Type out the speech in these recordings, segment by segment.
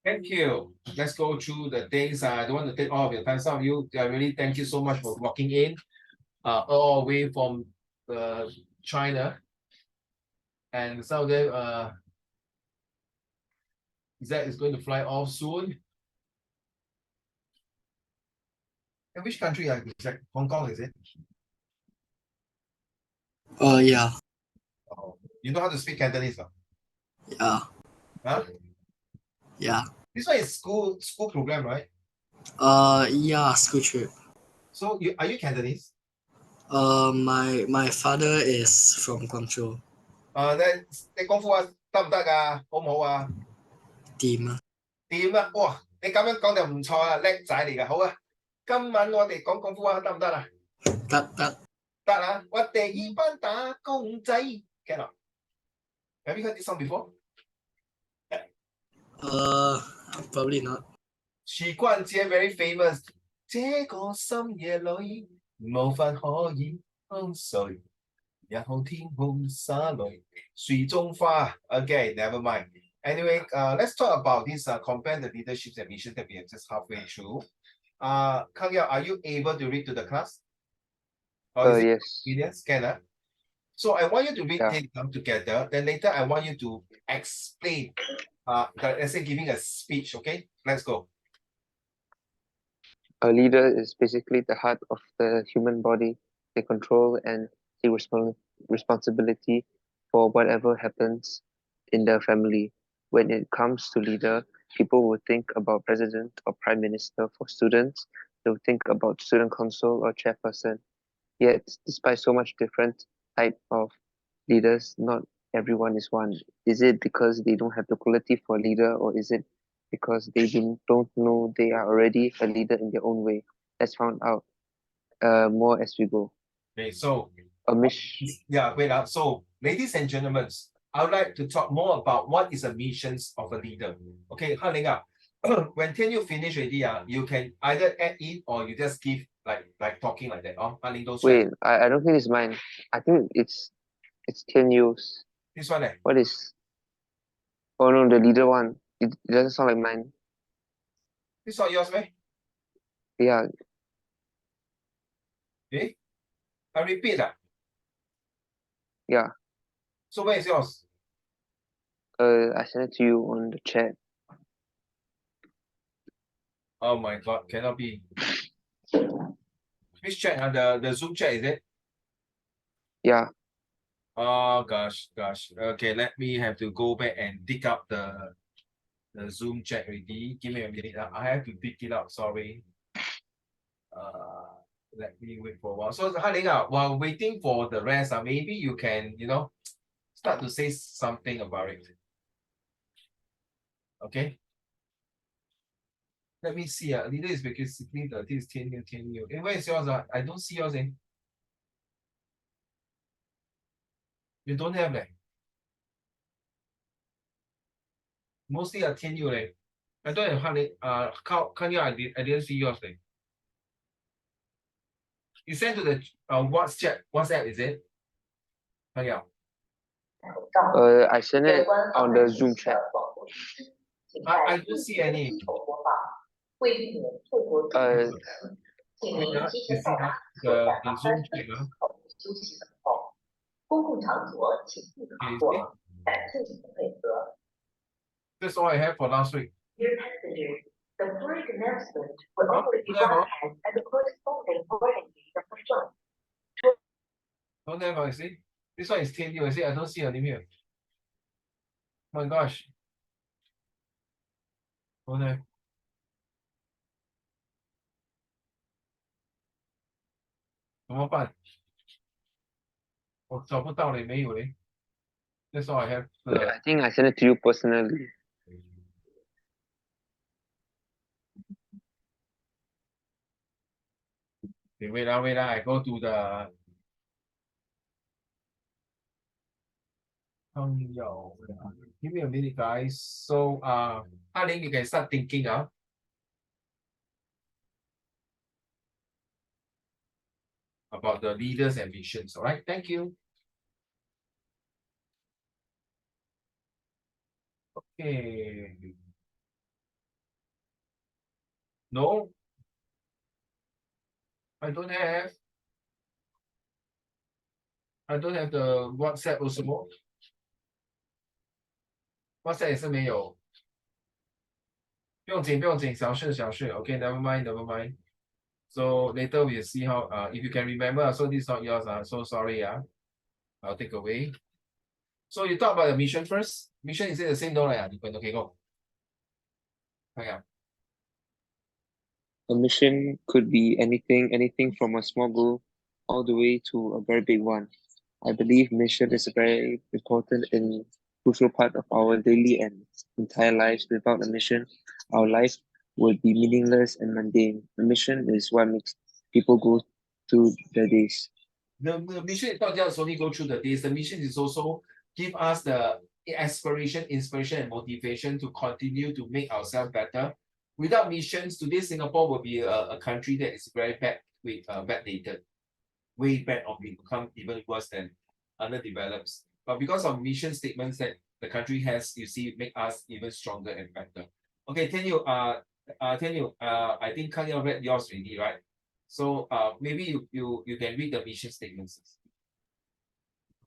Thank you. Let's go through the things. I don't want to take all of your time. Some of you, I really thank you so much for walking in, all the way from China, and some of them, Zach is going to fly off soon. And which country are you, Zach? Hong Kong, is it? Yeah. Oh, you know how to speak Cantonese, Yeah. huh? Yeah. This one is school program, right? Yeah, school trip. So are you Cantonese? My father is from Guangzhou. 你功夫得唔得㗎？好唔好啊？掂啊！掂啊！哇，你咁樣講就唔錯啦，叻仔嚟㗎。好啊，今晚我哋講功夫啊，得唔得啊？得。得啊！我哋呢班打工仔，get up. Have you heard this song before? Probably not. 許冠傑 very famous。這個深夜裏，無法可以安睡，然後天空灑淚，水中花。Okay, never mind. Anyway, let's talk about this. Compare the leaderships and missions that we have just halfway through. Kang Yao, are you able to read to the class? Or is it Yes. Scanner? So I want you to read Yeah. them together. Then later I want you to explain. Let's say giving a speech. Okay, let's go. A leader is basically the heart of the human body. They control and take responsibility for whatever happens in the family. When it comes to leader, people will think about president or prime minister. For students, they'll think about student council or chairperson. Yet, despite so much different type of leaders, not everyone is one. Is it because they don't have the quality for a leader, or is it because they don't know they are already a leader in their own way? Let's find out more as we go. Okay, so Yeah, wait up. So, ladies and gentlemen, I would like to talk more about what is the missions of a leader. Okay, Haling when Tian Yu finish already, you can either add in or you just give like talking like that. Oh, Haling, those wait, I don't think it's mine. I think it's 10 years. This one, What is? Oh no, the leader one. It doesn't sound like mine. This not yours, man. Yeah. Okay. I repeat that. Yeah. So where is yours? I sent it to you on the chat. Oh my God, cannot be. Which chat? The Zoom chat, is it? Yeah. Oh gosh. Okay, let me have to go back and dig up the Zoom chat already. Give me a minute. I have to dig it up. Sorry. Let me wait for a while. So Haling, while waiting for the rest, maybe you can, start to say something about it. Okay. Let me see. Leader is basically this is 10 new. Where is yours? I don't see yours. You don't have that. Mostly a 10 new. I don't have Haling. I didn't see yours. You sent to the WhatsApp, is it? Yeah. I sent it on the Zoom chat. I don't see any. You see the Zoom chat. That's all I have for last week. Dear passengers, the flight announcement will only be broadcast at the corresponding boarding gate of the flight. Don't have, I see. This one is 10 I see. I don't see your name here. Oh my gosh. Don't have. Come on, 我找不到了，没有嘞。That's all I have. I think I sent it to you personally. Okay, wait. I go to the. Give me a minute, guys. So, Haling, you can start thinking about the leaders and missions. All right, thank you. Okay. No, I don't have. I don't have the WhatsApp also. WhatsApp 也是没有。不用紧，不用紧，小事小事。Okay, never mind, never mind. So later we'll see how. If you can remember, so this is not yours. So sorry. I'll take away. So you talk about the mission first. Mission is it the same? No, right? Okay, go. Okay. A mission could be anything from a small goal all the way to a very big one. I believe mission is a very important and crucial part of our daily and entire lives. Without a mission, our life would be meaningless and mundane. A mission is what makes people go through their days. The mission is not just only go through the days. The mission is also give us the aspiration, inspiration, and motivation to continue to make ourselves better. Without missions, today Singapore will be a country that is very bad with backdated, way bad or become even worse than underdeveloped. But because of mission statements that the country has, you see, make us even stronger and better. Okay, I think Kang Yao read yours already, right? So maybe you can read the mission statements.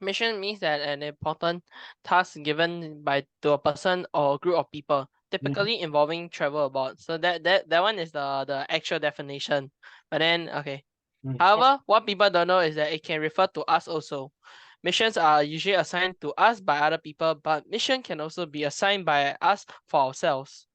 Mission means that an important task given to a person or a group of people, typically involving travel abroad. So that one is the actual definition. But then okay. However, what people don't know is that it can refer to us also. Missions are usually assigned to us by other people, but mission can also be assigned by us for ourselves.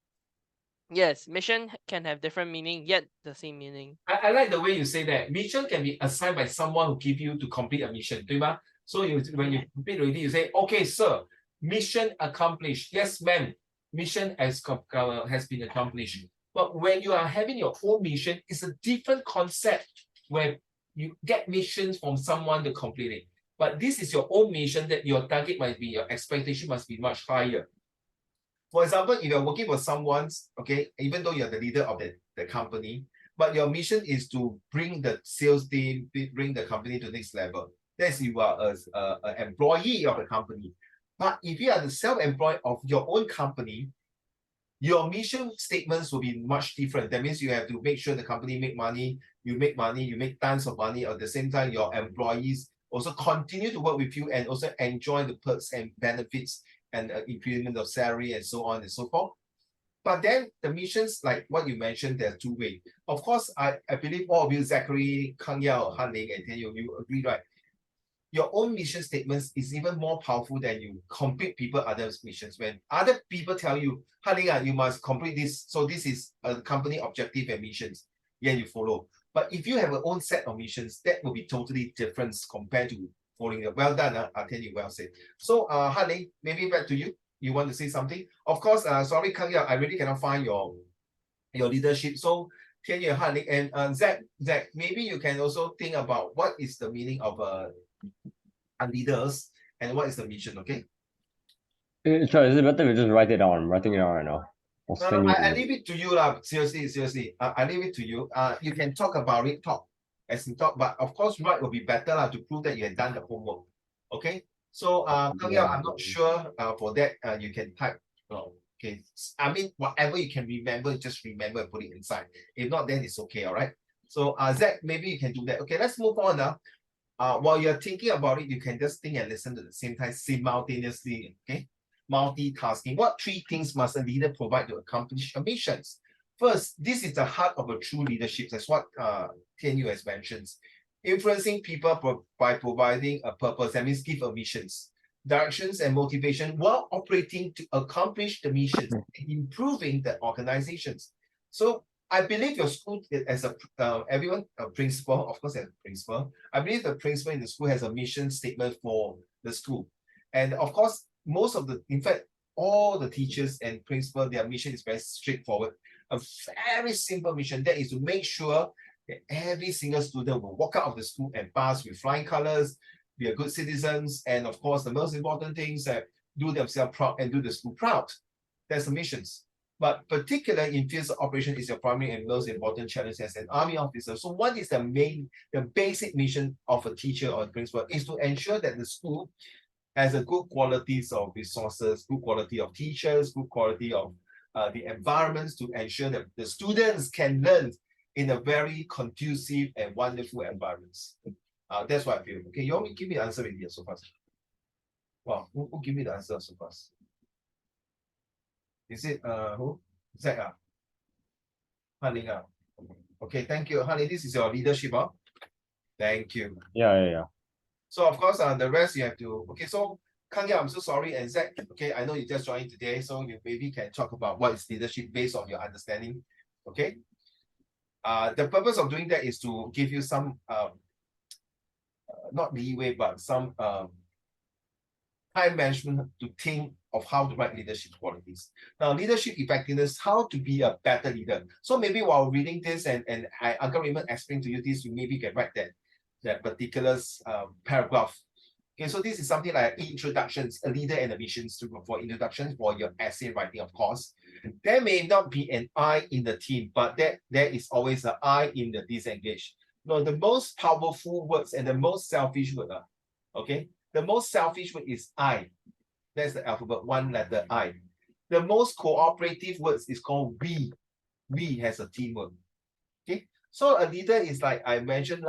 Yes, mission can have different meaning, yet the same meaning. I like the way you say that. Mission can be assigned by someone who give you to complete a mission, 对吗? So when you complete already, you say, okay, sir, mission accomplished. Yes, ma'am, mission has been accomplished. But when you are having your own mission, it's a different concept where you get missions from someone to complete it. But this is your own mission that your target might be, your expectation must be much higher. For example, if you're working for someone's, okay, even though you're the leader of the company, but your mission is to bring the sales team, bring the company to the next level. That's you are an employee of the company. But if you are the self-employed of your own company, your mission statements will be much different. That means you have to make sure the company make money, you make tons of money. At the same time, your employees also continue to work with you and also enjoy the perks and benefits and increment of salary and so on and so forth. But then the missions, like what you mentioned, there are two ways. Of course, I believe all of you, Zachary, Kang Yao, Han Ling, and Tian, you agree, right? Your own mission statements is even more powerful than you complete people others' missions. When other people tell you, Han Ling, you must complete this, so this is a company objective and missions, yeah, you follow. But if you have your own set of missions, that will be totally different compared to following it. Well done, I'll tell you, well said. So, Han Ling, maybe back to you. You want to say something? Of course, sorry, Kang Yao, I really cannot find your leadership. So, Tian Yue, Han Ling, and Zach, maybe you can also think about what is the meaning of leaders and what is the mission, okay? Sure, is it better we just write it down? I'm writing it down right now. No, I leave it to you, seriously. I leave it to you. You can talk about it, but of course, write will be better to prove that you have done the homework. Okay? So, Kang Yao, I'm not sure for that, you can type. Okay. I mean, whatever you can remember, just remember and put it inside. If not, then it's okay, all right? So, Zach, maybe you can do that. Okay, let's move on now. While you're thinking about it, you can just think and listen at the same time, simultaneously, okay? Multitasking. What three things must a leader provide to accomplish your missions? First, this is the heart of a true leadership. That's what Tian Yu has mentioned. Influencing people by providing a purpose. That means give a missions, directions, and motivation while operating to accomplish the missions, improving the organizations. So I believe your school, as a principal, of course, as a principal, I believe the principal in the school has a mission statement for the school. And of course, in fact, all the teachers and principal, their mission is very straightforward. A very simple mission, that is to make sure that every single student will walk out of the school and pass with flying colors, be a good citizens, and of course, the most important things that do themselves proud and do the school proud. That's the missions. But particularly in fields of operation is your primary and most important challenge as an army officer. So what is the basic mission of a teacher or a principal is to ensure that the school has a good qualities of resources, good quality of teachers, good quality of the environments to ensure that the students can learn in a very conducive and wonderful environments. That's what I feel. Okay, you want me to give me the answer already so fast? Wow, who give me the answer so fast? Is it who? Zach? Hanling. Okay, thank you. Hanling, this is your leadership. Thank you. Yeah. So of course, the rest you have to. Okay, so Kang Yao, I'm so sorry, and Zach. Okay, I know you just joined today, so you maybe can talk about what is leadership based on your understanding. Okay. The purpose of doing that is to give you some not leeway, but some time management to think of how to write leadership qualities. Now, leadership effectiveness, how to be a better leader. So maybe while reading this and Uncle Raymond explained to you this, you maybe can write that particular paragraph. Okay, so this is something like introductions, a leader and a mission for introductions for your essay writing, of course. There may not be an I in the team, but there is always an I in the disengaged. No, the most powerful words and the most selfish word, okay? The most selfish word is I. That's the alphabet, one letter I. The most cooperative words is called we. We has a teamwork. Okay, so a leader is like I mentioned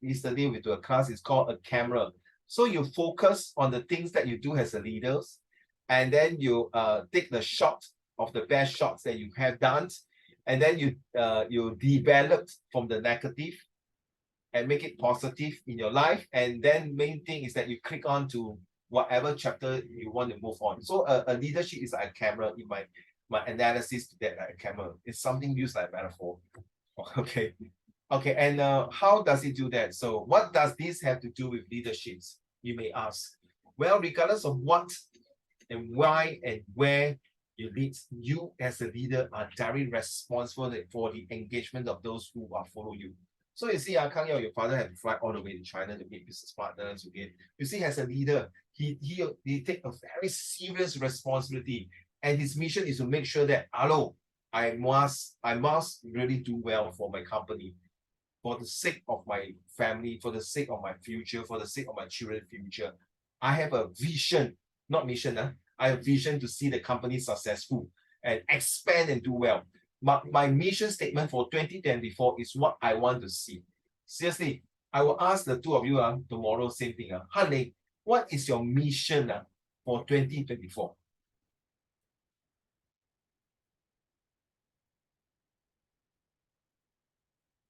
yesterday with a class, it's called a camera. So you focus on the things that you do as a leader, and then you take the shot of the best shots that you have done, and then you develop from the negative and make it positive in your life. And then main thing is that you click on to whatever chapter you want to move on. So a leadership is like a camera in my analysis to that, like a camera. It's something used like a metaphor. Okay. Okay, and how does it do that? So what does this have to do with leaderships? You may ask. Well, regardless of what and why and where you lead, you as a leader are directly responsible for the engagement of those who follow you. So you see, Kang Yao, your father had to fly all the way to China to meet business partners. Okay, you see, as a leader, he take a very serious responsibility, and his mission is to make sure that hello, I must really do well for my company, for the sake of my family, for the sake of my future, for the sake of my children's future. I have a vision, not mission. I have a vision to see the company successful and expand and do well. My mission statement for 2024 is what I want to see. Seriously, I will ask the two of you tomorrow, same thing. Hanling, what is your mission for 2024?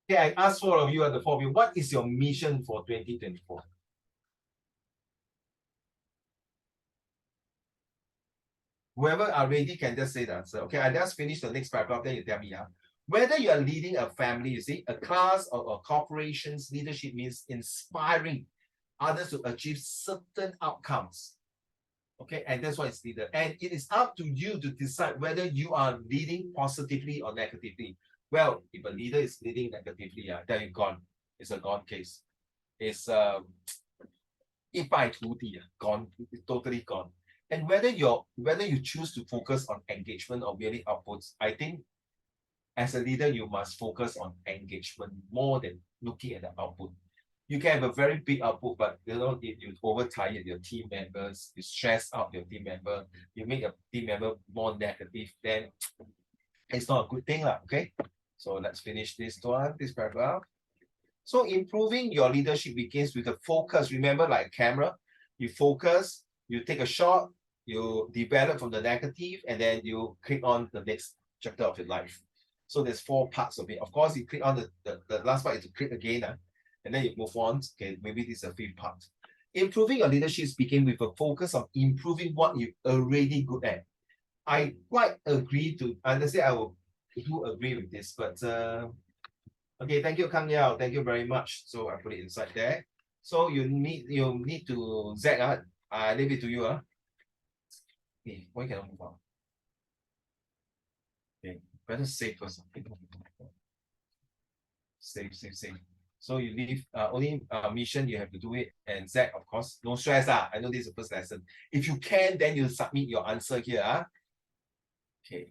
Okay, I asked four of you the four of you, what is your mission for 2024? Whoever are ready can just say the answer. Okay, I just finish the next paragraph, then you tell me. Whether you are leading a family, you see, a class or a corporation's leadership means inspiring others to achieve certain outcomes. Okay, and that's what it's leader. And it is up to you to decide whether you are leading positively or negatively. Well, if a leader is leading negatively, then you're gone. It's a gone case. It's 一败涂地, gone, totally gone. And whether you choose to focus on engagement or really outputs, I think as a leader, you must focus on engagement more than looking at the output. You can have a very big output, but if you overtire your team members, you stress out your team member, you make your team member more negative, then it's not a good thing, okay? So let's finish this paragraph. So improving your leadership begins with a focus. Remember, like a camera, you focus, you take a shot, you develop from the negative, and then you click on the next chapter of your life. So there's 4 parts of it. Of course, you click on the last part is to click again, and then you move on. Okay, maybe this is a 5th part. Improving your leadership begins with a focus on improving what you're already good at. I quite agree to understand. I do agree with this, but okay, thank you, Kang Yao. Thank you very much. So I put it inside there. So you need to Zach. I leave it to you. Okay, why cannot move on? Okay, better save first. Save. So you leave only mission, you have to do it. And Zach, of course, no stress. I know this is the first lesson. If you can, then you submit your answer here. Okay.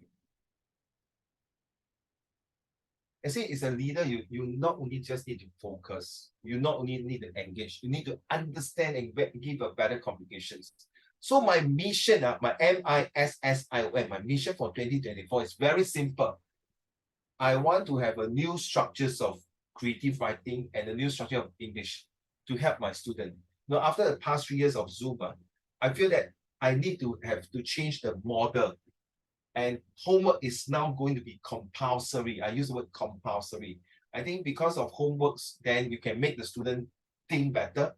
I say as a leader, you not only just need to focus, you not only need to engage, you need to understand and give a better communications. So my mission, my MISSION, my mission for 2024 is very simple. I want to have a new structures of creative writing and a new structure of English to help my student. Now, after the past 3 years of Zoom, I feel that I need to have to change the model. And homework is now going to be compulsory. I use the word compulsory. I think because of homeworks, then you can make the student think better,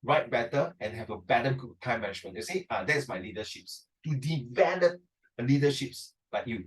write better, and have a better time management. You see, that's my leaderships. To develop leaderships like you.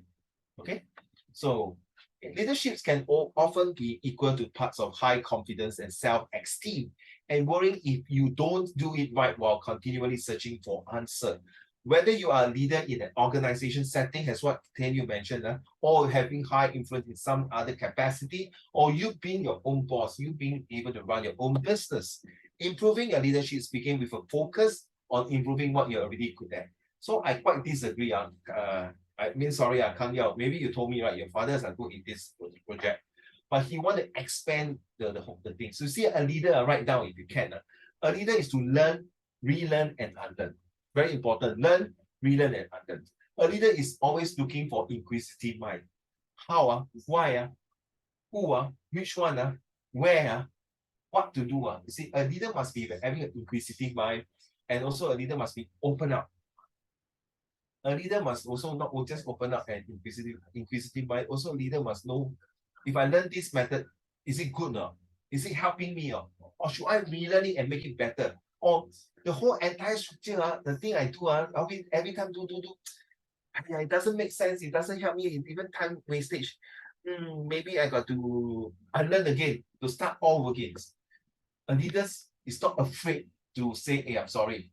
Okay? So leaderships can often be equal to parts of high confidence and self-esteem, and worrying if you don't do it right while continually searching for answer. Whether you are a leader in an organization setting, as what you mentioned, or having high influence in some other capacity, or you being your own boss, you being able to run your own business. Improving your leadership begins with a focus on improving what you're already good at. So I quite disagree. I mean, sorry, Kang Yao, maybe you told me, right, your fathers are good in this project, but he want to expand the thing. So see, a leader, write down if you can. A leader is to learn, relearn, and unlearn. Very important. Learn, relearn, and unlearn. A leader is always looking for inquisitive mind. How? Why? Who? Which one? Where? What to do? You see, a leader must be having an inquisitive mind, and also a leader must be open up. A leader must also not just open up and inquisitive mind. Also, a leader must know, if I learn this method, is it good or is it helping me or should I relearn it and make it better? Or the whole entire structure, the thing I do, every time do. It doesn't make sense. It doesn't help me. Even time wastage. Maybe I got to unlearn again, to start all again. A leader is not afraid to say, hey, I'm sorry.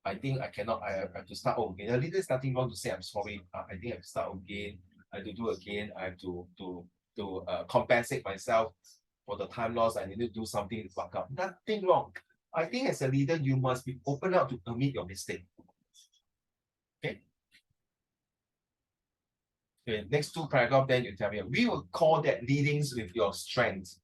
I think I cannot, I have to start over again. A leader is nothing wrong to say, I'm sorry. I think I have to start again. I have to do again. I have to compensate myself for the time loss. I need to do something to fuck up. Nothing wrong. I think as a leader, you must be open up to admit your mistake. Okay. Okay, next two paragraphs, then you tell me. We will call that leadings with your strengths.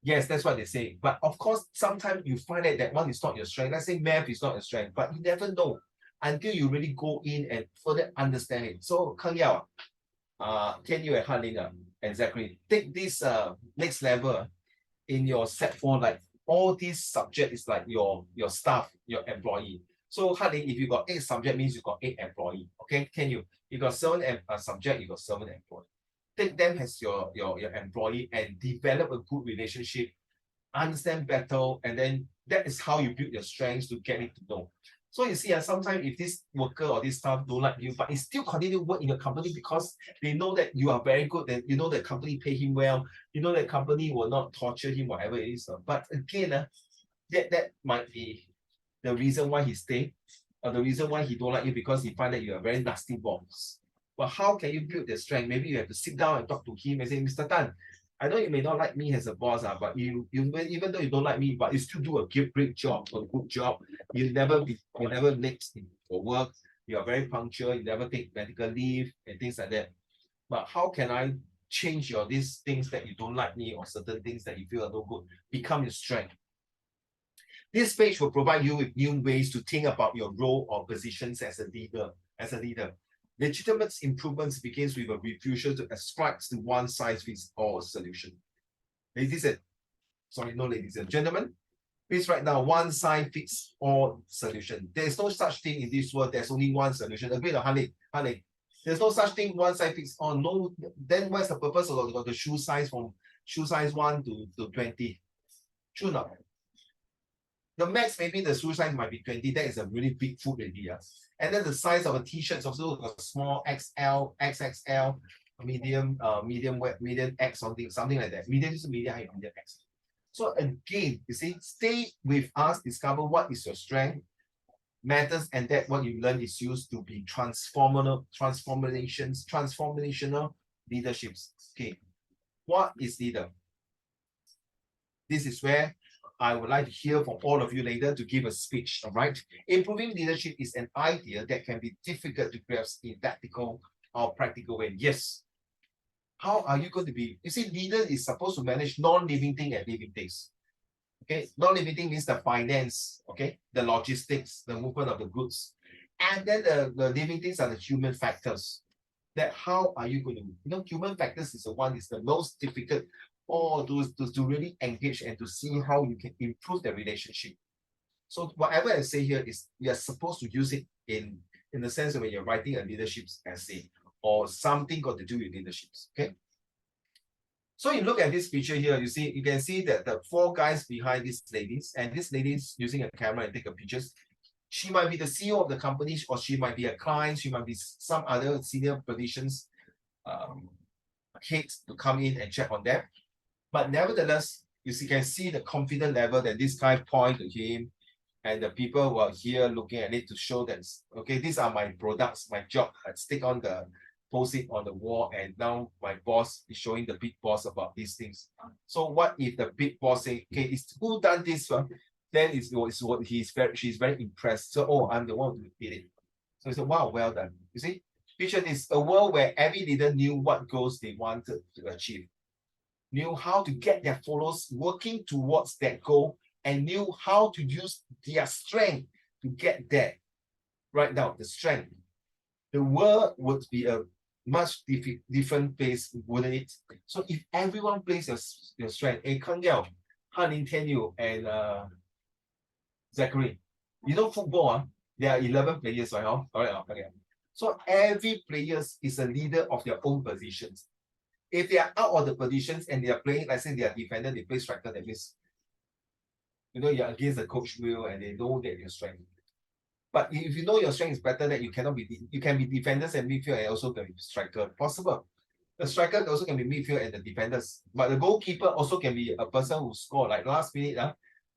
Yes, that's what they say. But of course, sometimes you find that one is not your strength. Let's say math is not your strength, but you never know until you really go in and further understand it. So, Kang Yao, Ken Yu and Han Ling, exactly. Take this next level in your set 4, like all these subject is like your staff, your employee. So, Han Ling, if you got 8 subject, means you got 8 employee. Okay, Ken Yu, you got 7 subject, you got 7 employee. Take them as your employee and develop a good relationship, understand better, and then that is how you build your strengths to get it to know. So you see, sometimes if this worker or this staff don't like you, but it still continue to work in your company because they know that you are very good, that you know the company pay him well, you know the company will not torture him, whatever it is. But again, that might be the reason why he stay, or the reason why he don't like you, because he find that you are a very nasty boss. But how can you build the strength? Maybe you have to sit down and talk to him and say, Mr. Tan, I know you may not like me as a boss, but you even though you don't like me, but you still do a great job, a good job. You never late for work. You are very punctual. You never take medical leave and things like that. But how can I change these things that you don't like me, or certain things that you feel are no good, become your strength? This page will provide you with new ways to think about your role or positions as a leader. Legitimate improvements begins with a refusal to ascribe to one size fits all solution. Ladies and gentlemen, please write down one size fits all solution. There is no such thing in this world. There's only one solution. Agree or honey? There's no such thing one size fits all. No, then what's the purpose of the shoe size from shoe size 1 to 20? True not? The max, maybe the shoe size might be 20. That is a really big foot already. And then the size of a t-shirt is also a small XL, XXL, medium, medium X, something like that. Medium is medium height, medium X. So again, you see, stay with us, discover what is your strength, matters, and that what you learn is used to be transformational leaderships. Okay, what is leader? This is where I would like to hear from all of you later to give a speech, all right? Improving leadership is an idea that can be difficult to grasp in tactical or practical way. Yes. How are you going to be? You see, leader is supposed to manage non-living things and living things. Okay, non-living thing means the finance, okay, the logistics, the movement of the goods. And then the living things are the human factors. That how are you going to, human factors is the most difficult, or to really engage and to see how you can improve the relationship. So whatever I say here is you're supposed to use it in the sense of when you're writing a leadership essay or something got to do with leaderships. Okay. So you look at this picture here, you can see that the 4 guys behind these ladies, and this lady's using a camera and take a pictures. She might be the CEO of the company, or she might be a client, she might be some other senior positions, heads to come in and check on them. But nevertheless, you can see the confidence level that this guy point to him, and the people who are here looking at it to show that, okay, these are my products, my job. I stick on the post it on the wall, and now my boss is showing the big boss about these things. So what if the big boss say, okay, it's who done this one? Then it's what she's very impressed. So, oh, I'm the one who did it. So it's wow, well done. You see, picture this, a world where every leader knew what goals they wanted to achieve, knew how to get their followers working towards that goal, and knew how to use their strength to get there. Right now, the strength. The world would be a much different place, wouldn't it? So if everyone plays your strength, Kang Yao, Han Ling Tian Yu, and Zachary, football, there are 11 players, right? All right, okay. So every player is a leader of their own positions. If they are out of the positions and they are playing, let's say they are defender, they play striker, that means, you're against the coach will, and they know that your strength. But if you know your strength is better, that you can be defenders and midfield, and also can be striker. Possible. The striker also can be midfield and the defenders. But the goalkeeper also can be a person who score, like last minute,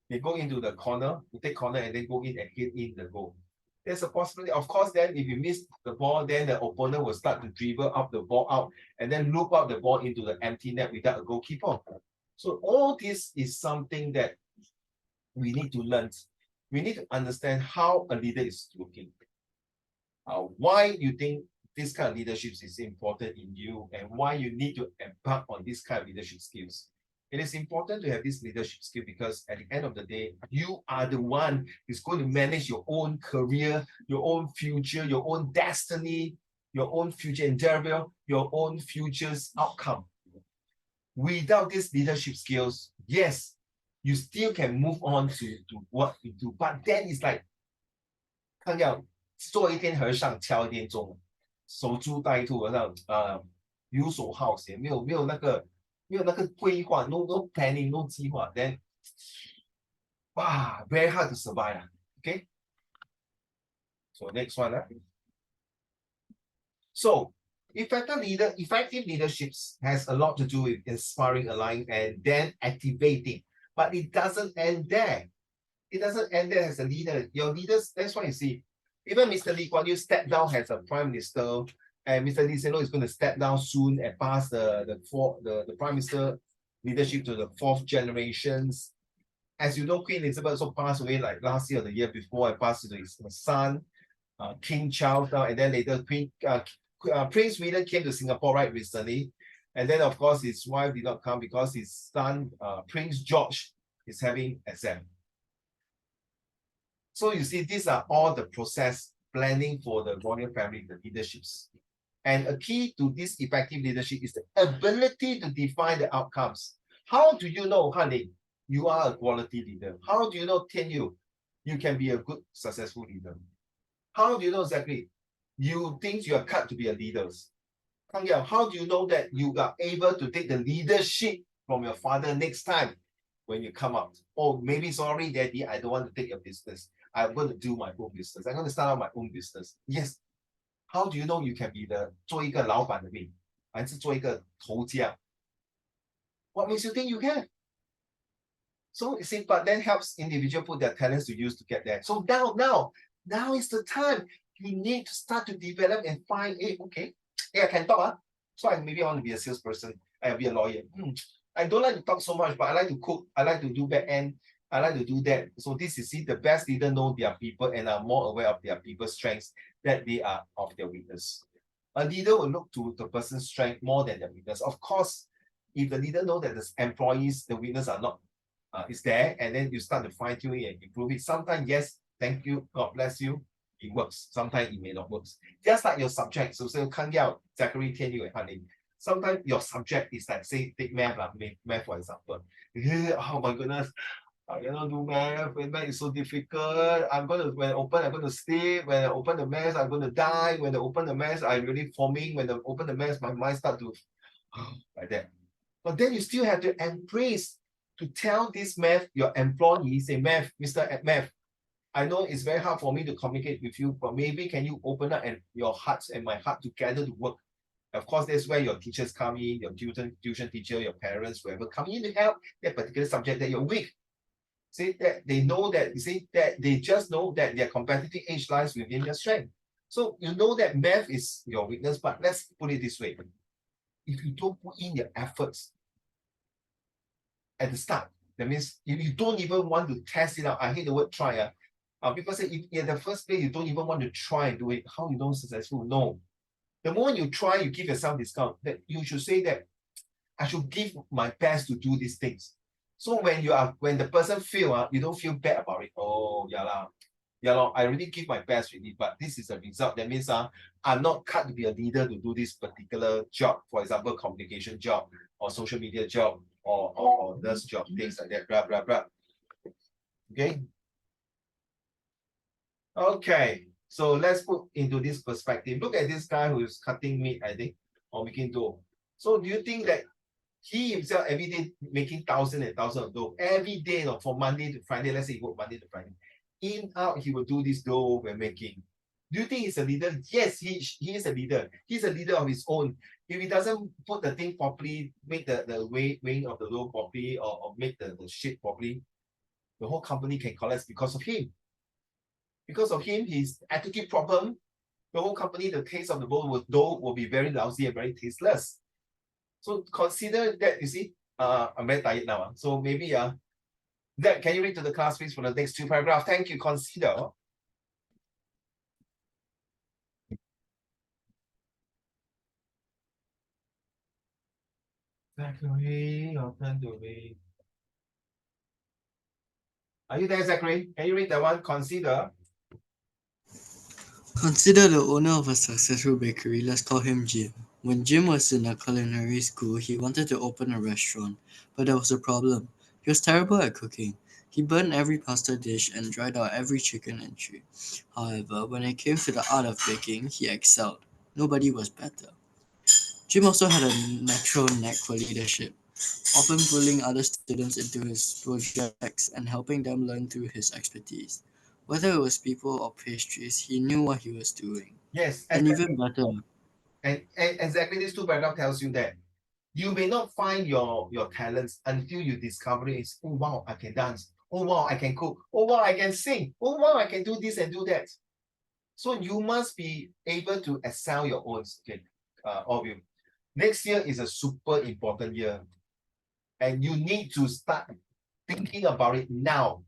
they go into the corner, you take corner and then go in and hit in the goal. There's a possibility. Of course, then if you miss the ball, then the opponent will start to dribble up the ball out and then loop out the ball into the empty net without a goalkeeper. So all this is something that we need to learn. We need to understand how a leader is looking. Why you think this kind of leadership is important in you, and why you need to embark on this kind of leadership skills. It is important to have this leadership skill because at the end of the day, you are the one who's going to manage your own career, your own future, your own destiny, your own future endeavor, your own future's outcome. Without these leadership skills, yes, you still can move on to what you do, but then it's like, 看到做一天和尚敲一天钟，守株待兔，好像游手好闲，没有那个规划 ，no planning, no 计划 ，then very hard to survive. Okay. So next one. So effective leadership has a lot to do with inspiring, aligning, and then activating. But it doesn't end there. It doesn't end there as a leader. Your leaders, that's why you see, even Mr. Lee Kuan Yew stepped down as a prime minister, and Mr. Lee Hsien Loong is going to step down soon and pass the prime minister leadership to the 4th generations. As you know, Queen Elizabeth also passed away like last year or the year before, and passed to his son, King Charles, and then later Prince William came to Singapore right recently. And then, of course, his wife did not come because his son, Prince George, is having exam. So you see, these are all the process planning for the royal family, the leaderships. And a key to this effective leadership is the ability to define the outcomes. How do you know, honey, you are a quality leader? How do you know, Tian Yu, you can be a good, successful leader? How do you know exactly you think you are cut to be a leader? How do you know that you are able to take the leadership from your father next time when you come out? Oh, maybe sorry, daddy, I don't want to take your business. I'm going to do my own business. I'm going to start out my own business. Yes. How do you know you can be 做一个老板的命，还是做一个头家？ What makes you think you can? So you see, but then helps individual put their talents to use to get there. So now is the time you need to start to develop and find, okay, I can talk. So maybe I want to be a salesperson. I'll be a lawyer. I don't like to talk so much, but I like to cook. I like to do back end. I like to do that. So this is the best leader know their people and are more aware of their people's strengths that they are of their weakness. A leader will look to the person's strength more than their weakness. Of course, if the leader knows that the employees, the weakness are not is there, and then you start to fine tune it and improve it. Sometimes, yes, thank you, God bless you. it works. Sometimes it may not work. Just like your subject. So Kang Yao, Zachary, Tian Yu, and Hanling. Sometimes your subject is like, say, take math, math for example. Oh my goodness, I cannot do math. Math is so difficult. When I open, I'm going to sleep. When I open the math, I'm going to die. When I open the math, I'm really forming. When I open the math, my mind starts to like that. But then you still have to embrace to tell this math, your employee, say, math, Mr. Math, I know it's very hard for me to communicate with you, but maybe can you open up and your hearts and my heart together to work? Of course, that's where your teachers come in, your tuition teacher, your parents, whoever come in to help that particular subject that you're weak. See that they know that, you see that they just know that their competitive edge lies within their strength. So you know that math is your weakness, but let's put it this way. If you don't put in your efforts at the start, that means if you don't even want to test it out, I hate the word try. People say if in the first place you don't even want to try and do it, how you know successful? No. The moment you try, you give yourself discount. That you should say that I should give my best to do these things. So when the person fail, you don't feel bad about it. Oh, I really give my best really, but this is a result. That means I'm not cut to be a leader to do this particular job. For example, communication job or social media job or nurse job, things like that, blah, blah, blah. Okay. Okay. So let's put into this perspective. Look at this guy who is cutting meat, I think, or making dough. So do you think that he himself every day making thousands and thousands of dough every day, from Monday to Friday? Let's say he work Monday to Friday. In out he will do this dough we're making. Do you think he's a leader? Yes, he is a leader. He's a leader of his own. If he doesn't put the thing properly, make the weighing of the dough properly, or make the shape properly, the whole company can collapse because of him. Because of him, his attitude problem, the whole company, the taste of the dough will be very lousy and very tasteless. So consider that, you see, I'm very tired now. So maybe, Dad, can you read to the class, please, for the next two paragraphs? Thank you. Consider. Zachary, your turn to read. Are you there, Zachary? Can you read that one? Consider. Consider the owner of a successful bakery. Let's call him Jim. When Jim was in a culinary school, he wanted to open a restaurant, but there was a problem. He was terrible at cooking. He burned every pasta dish and dried out every chicken entry. However, when it came to the art of baking, he excelled. Nobody was better. Jim also had a natural knack for leadership, often pulling other students into his projects and helping them learn through his expertise. Whether it was people or pastries, he knew what he was doing. Yes. And even better, And exactly this two paragraph tells you that you may not find your talents until you discover it. Oh wow, I can dance. Oh wow, I can cook. Oh wow, I can sing. Oh wow, I can do this and do that. So you must be able to excel your own. Okay, all of you. Next year is a super important year, and you need to start thinking about it now.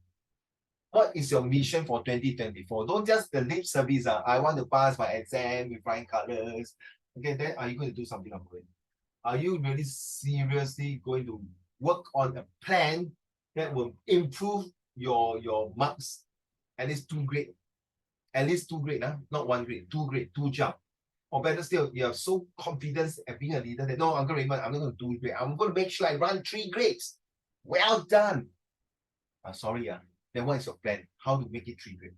What is your mission for 2024? Don't just the lip service. I want to pass my exam with flying colors. Okay, then are you going to do something about it? Are you really seriously going to work on a plan that will improve your marks at least 2 grade? At least 2 grade, not 1 grade, 2 grade, 2 jump. Or better still, you have so confidence at being a leader that no, Uncle Raymond, I'm not going to do great. I'm going to make sure I run 3 grades. Well done. Sorry, then what is your plan? How to make it 3 grade?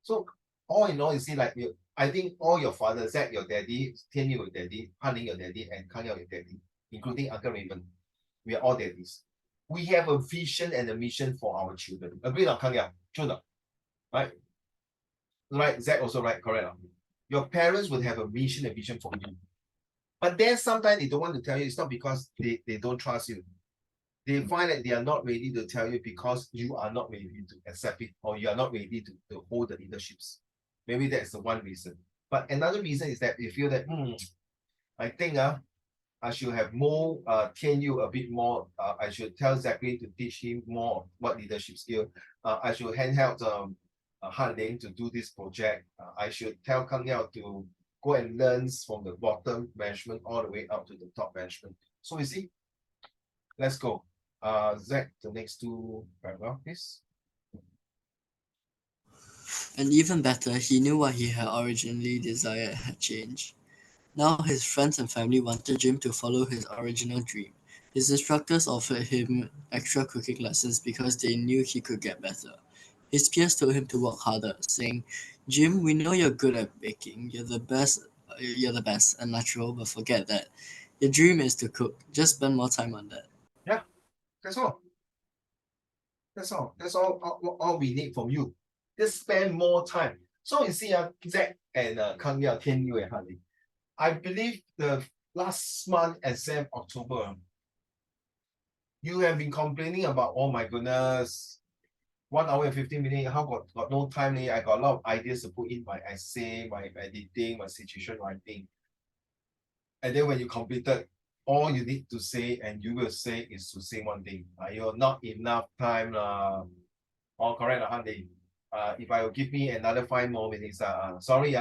So all in all, you see, like I think all your fathers, Zach, your daddy, Tian Yu, your daddy, Han Ling, your daddy, and Kang Yao, your daddy, including Uncle Raymond, we are all daddies. We have a vision and a mission for our children. Agree on Kang Yao? True, right? Right, Zach also right, correct. Your parents would have a mission and vision for you. But then sometimes they don't want to tell you. It's not because they don't trust you. They find that they are not ready to tell you because you are not ready to accept it, or you are not ready to hold the leaderships. Maybe that's the one reason. But another reason is that they feel that, I think I should have more Tian Yu a bit more. I should tell Zachary to teach him more what leadership skill. I should handheld Han Ling to do this project. I should tell Kang Yao to go and learn from the bottom management all the way up to the top management. So you see, let's go. Zach, the next two paragraph, please. And even better, he knew what he had originally desired had changed. Now his friends and family wanted Jim to follow his original dream. His instructors offered him extra cooking lessons because they knew he could get better. His peers told him to work harder, saying, "Jim, we know you're good at baking. You're the best and natural, but forget that. Your dream is to cook. Just spend more time on that." Yeah, that's all. That's all. That's all we need from you. Just spend more time. So you see, Zach and Kang Yao, Tian Yu and Harley, I believe the last month exam, October, you have been complaining about, oh my goodness, 1 hour and 15 minutes, how got no time. I got a lot of ideas to put in my essay, my editing, my situation writing. And then when you completed, all you need to say, and you will say, is to say one thing. You're not enough time. All correct, Handy. If I will give me another 5 more minutes, sorry.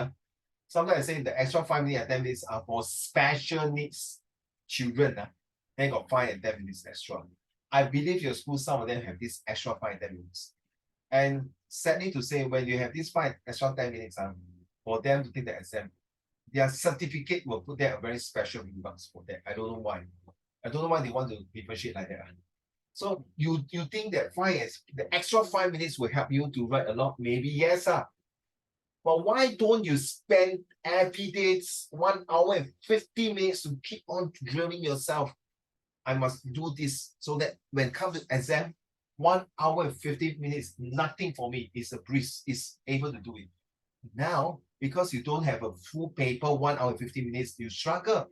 Sometimes I say the extra 5 minutes and 10 minutes are for special needs children. They got 5 and 10 minutes extra. I believe your school, some of them have this extra 5 and 10 minutes. And sadly to say, when you have this 5 extra 10 minutes for them to take the exam, their certificate will put there a very special remarks for that. I don't know why. I don't know why they want to differentiate like that. So you think that the extra 5 minutes will help you to write a lot? Maybe yes. But why don't you spend every day 1 hour and 50 minutes to keep on drilling yourself? I must do this so that when it comes to exam, 1 hour and 50 minutes, nothing for me. It's a breeze, is able to do it. Now, because you don't have a full paper, 1 hour and 50 minutes, you struggle.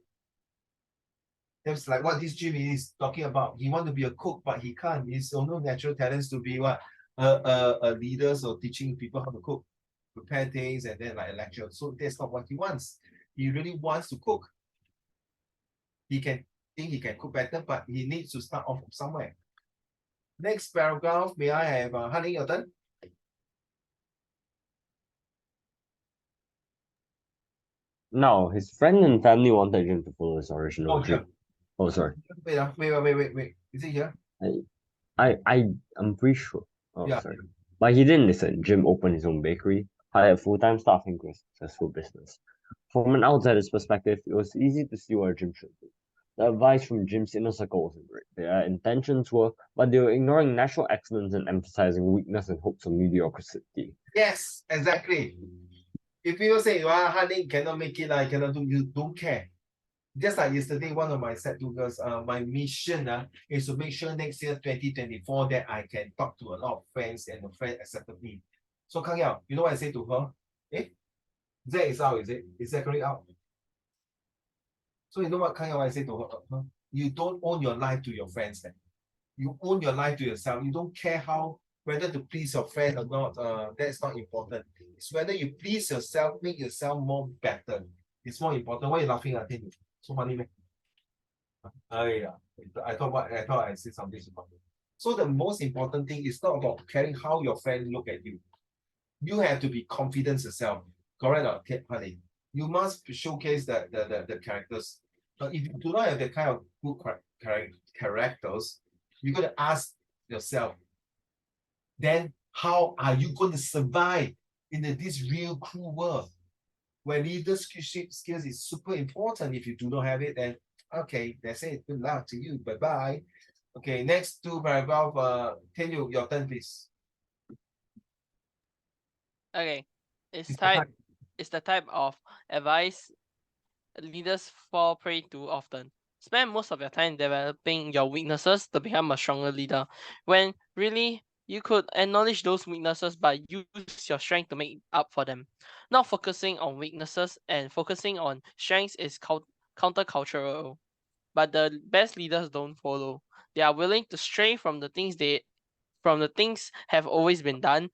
That's like what this Jim is talking about. He wants to be a cook, but he can't. He's no natural talents to be what? A leader or teaching people how to cook, prepare things, and then like a lecture. So that's not what he wants. He really wants to cook. He can think he can cook better, but he needs to start off from somewhere. Next paragraph, may I have Honey, your turn? Now, his friend and family wanted Jim to follow his original dream. Oh, sorry. Wait. Is it here? I'm pretty sure. Oh, Yeah. sorry. But he didn't listen. Jim opened his own bakery, hired full-time staff, and grew a successful business. From an outsider's perspective, it was easy to see where Jim should be. The advice from Jim's inner circle wasn't great. Their intentions were, but they were ignoring natural excellence and emphasizing weakness and hopes of mediocrity. Yes, exactly. If people say, Honey, cannot make it, I cannot do, you don't care. Just like yesterday, one of my set two girls, my mission is to make sure next year, 2024, that I can talk to a lot of friends and the friend accepted me. So Kang Yao, you know what I say to her? That is out, is it? Is that correct out? So you know what Kang Yao I say to her? You don't own your life to your friends then. You own your life to yourself. You don't care whether to please your friend or not. That's not important. It's whether you please yourself, make yourself more better. It's more important. Why are you laughing at him? So funny, man. Yeah. I thought I said something important. So the most important thing is not about caring how your friend look at you. You have to be confident yourself. Correct or honey? You must showcase the characters. But if you do not have that kind of good characters, you're going to ask yourself, then how are you going to survive in this real cruel world? Where leadership skills is super important. If you do not have it, then okay, that's it. Good luck to you. Bye-bye. Okay, next two paragraph. Can you your turn, please? Okay. It's the type of advice leaders fall prey to often. Spend most of your time developing your weaknesses to become a stronger leader, when really you could acknowledge those weaknesses but use your strength to make up for them. Not focusing on weaknesses and focusing on strengths is countercultural. But the best leaders don't follow. They are willing to stray from the things have always been done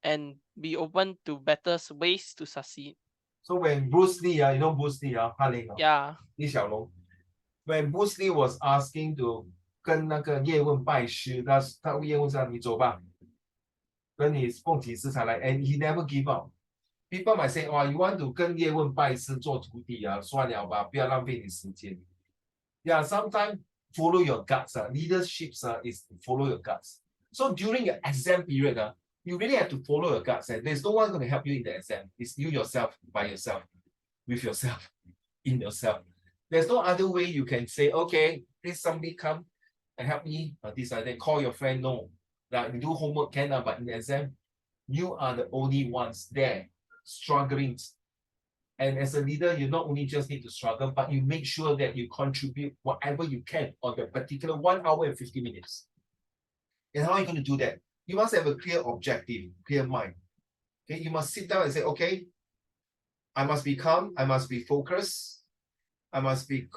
and be open to better ways to succeed. So when Bruce Lee, you know Bruce Lee, Yeah. Li Xiaolong, when Bruce Lee was asking to 跟那个叶问拜师，他叶问说你走吧，跟你凤起师才来 ，and he never give up. People might say, oh, you want to 跟叶问拜师做徒弟算了吧，不要浪费你时间。Yeah, sometimes follow your guts. Leadership is follow your guts. So during your exam period, You really have to follow your guts, and there's no one going to help you in the exam. It's you yourself, by yourself, with yourself, in yourself. There's no other way you can say, okay, please somebody come and help me, this like that. Call your friend. No, like you do homework can, but in the exam, you are the only ones there struggling. And as a leader, you not only just need to struggle, but you make sure that you contribute whatever you can on the particular 1 hour and 50 minutes. And how are you going to do that? You must have a clear objective, clear mind. Okay, you must sit down and say, okay, I must be calm, I must be focused, I must be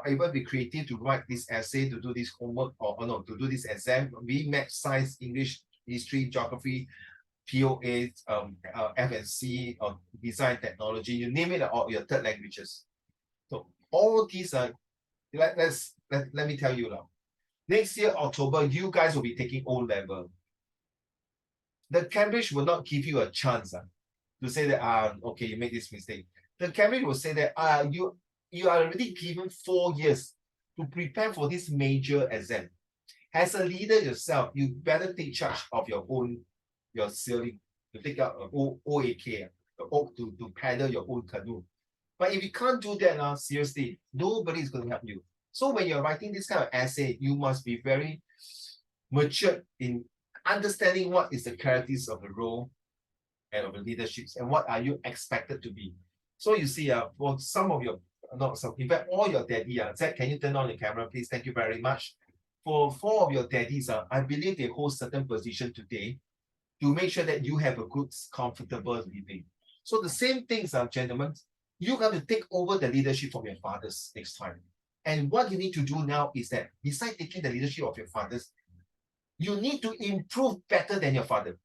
able to be creative to write this essay, to do this homework, or no, to do this exam, be math, science, English, history, geography, POA, F&C, or design technology, you name it, or your third languages. So all these are, let me tell you now. Next year, October, you guys will be taking O-level. The Cambridge will not give you a chance to say that, okay, you made this mistake. The Cambridge will say that you are already given 4 years to prepare for this major exam. As a leader yourself, you better take charge of your sailing, to take out OAK, to paddle your own canoe. But if you can't do that, seriously, nobody is going to help you. So when you're writing this kind of essay, you must be very mature in understanding what is the characteristics of the role and of the leaderships, and what are you expected to be. So you see, for some of your, not some, in fact, all your daddy, Zach, can you turn on the camera, please? Thank you very much. For 4 of your daddies, I believe they hold certain position today to make sure that you have a good, comfortable living. So the same things, gentlemen, you got to take over the leadership from your fathers next time. And what you need to do now is that, besides taking the leadership of your fathers, you need to improve better than your father.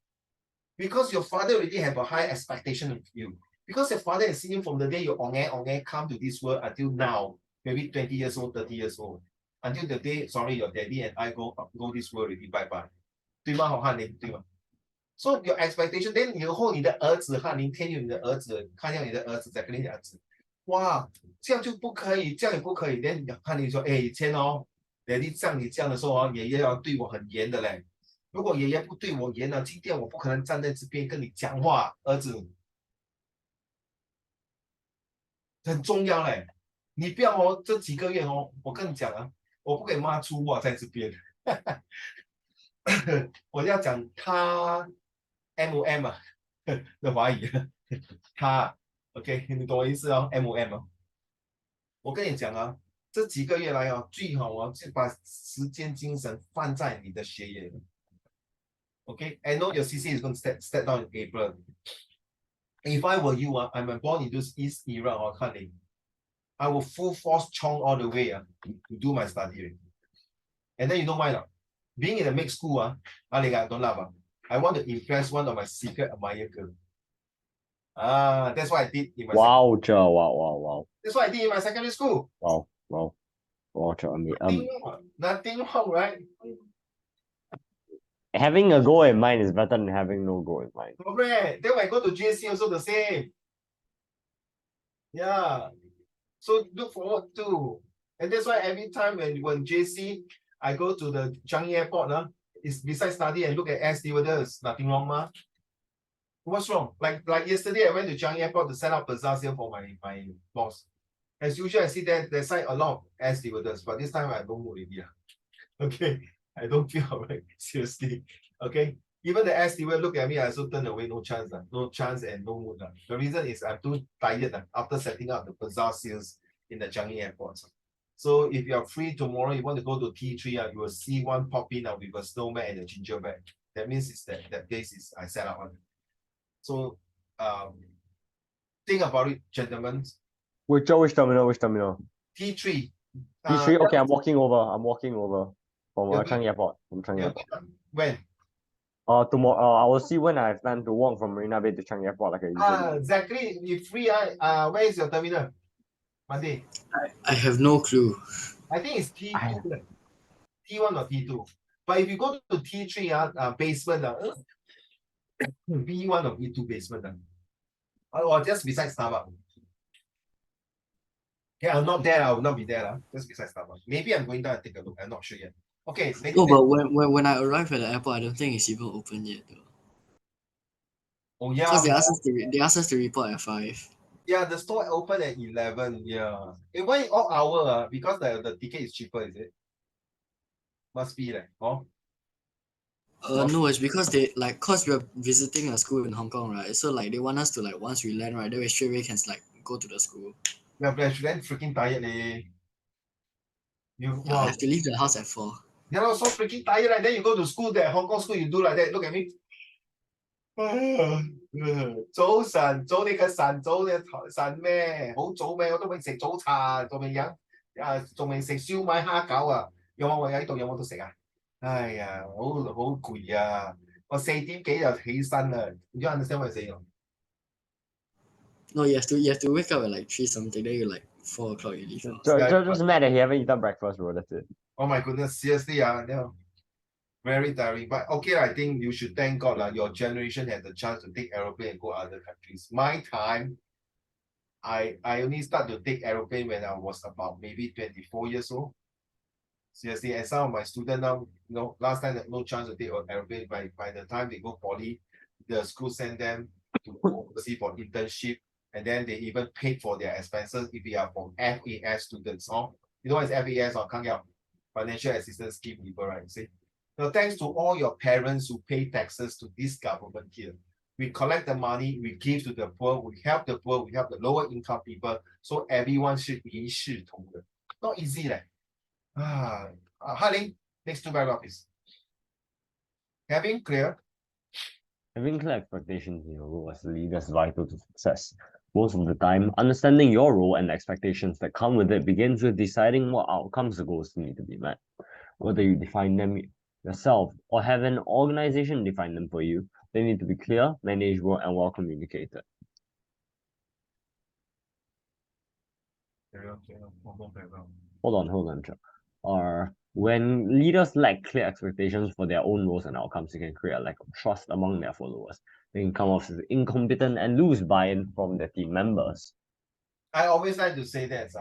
Because your father already have a high expectation of you. Because your father has seen you from the day you come to this world until now, maybe 20 years old, 30 years old. Until the day, sorry, your daddy and I go this world already, bye-bye. 对吗？好汉林，对吗？ So your expectation, then 以后你的儿子汉林天佑你的儿子，看到你的儿子再跟你儿子，哇，这样就不可以，这样也不可以。then 汉林说，哎，以前daddy 像你这样的时候爷爷要对我很严的嘞。如果爷爷不对我严今天我不可能站在这边跟你讲话，儿子，很重要嘞。你不要这几个月我跟你讲我不可以骂粗话在这边，我要讲他 MOM 的华语，他 OK， 你懂我意思MOM 我跟你讲这几个月来最好就把时间精神放在你的学业。Okay, I know your CC is going to step down in April. If I were you, I'm born in this East era I will full force chong all the way to do my study. And then you know why? Being in a mixed school, don't laugh. I want to impress one of my secret admirer girl. That's what I did in my wow. That's what I did in my secondary school. Wow. Nothing wrong, right? Having a goal in mind is better than having no goal in mind. Correct. Then when I go to JC, also the same. Yeah. So look forward to. And that's why every time when JC, I go to the Changi Airport, it's besides study and look at air stewardess. Nothing wrong, ma. What's wrong? Like yesterday, I went to Changi Airport to set up bazaar sale for my boss. As usual, I see that there's a lot of air stewardess, but this time I don't move already. Okay, I don't feel alright. Seriously. Okay. Even the air steward look at me, I also turn away, no chance and no mood. The reason is I'm too tired after setting up the bazaar sales in the Changi Airport. So if you are free tomorrow, you want to go to T3, you will see one pop in with a snowman and a gingerbread. That means it's that place is I set up on. So think about it, gentlemen. Which terminal? T3. T3. Okay, I'm walking over from Changi Airport. When? Tomorrow. I will see when I plan to walk from Marina Bay to Changi Airport. Exactly. If free, where is your terminal? Monday. I have no clue. I think it's T2, T1 or T2. But if you go to T3, basement, B1 or B2 basement, or just beside Starbucks. Yeah, I'm not there. I will not be there. Just beside Starbucks. Maybe I'm going down and take a look. I'm not sure yet. Okay. No, but when I arrive at the airport, I don't think it's even open yet, though. Oh yeah, Because they asked us to report at 5. yeah, the store open at 11. Yeah. Why all hour? Because the ticket is cheaper, is it? Must be like, oh. No, it's because they like cause we're visiting a school in Hong Kong, right? So like they want us to like once we land, right, then we straight away can like go to the school. Yeah, but then freaking tired, eh. You Yeah, I wow. have to leave the house at 4. Yeah, so freaking tired, like then you go to school there, Hong Kong school, you do like that. Look at me. 早晨，早你嘅晨，早你晨咩？好早咩？我都未食早茶，仲未飲仲未食燒賣蝦餃啊！有冇我喺度有冇得食啊？哎呀，好攰啊！我4點幾就起身啦，唔知 understand what I say? No, you have to wake up at like 3 something, then you like 4 o'clock you leave house. Just mad that he haven't eaten breakfast, bro. That's it. Oh my goodness, seriously, very tiring. But okay, I think you should thank God your generation had the chance to take aeroplane and go other countries. My time, I only start to take aeroplane when I was about maybe 24 years old. Seriously, and some of my students now, last time no chance to take an aeroplane. By the time they go poly, the school send them to overseas for internship, and then they even paid for their expenses if they are from FAS students. You know what is FAS or Financial Assistance Scheme people, right? See? So thanks to all your parents who pay taxes to this government here. We collect the money, we give to the poor, we help the poor, we help the lower income people, so everyone should be 一视同仁. Not easy, leh. Haling, next 2 paragraph is having clear expectations in your role as a leader is vital to success. Most of the time, understanding your role and the expectations that come with it begins with deciding what outcomes the goals need to be met. Whether you define them yourself or have an organization define them for you, they need to be clear, manageable, and well communicated. Hold on, Chuck. When leaders lack clear expectations for their own roles and outcomes, it can create a lack of trust among their followers. They can come off as incompetent and lose buy-in from their team members. I always like to say that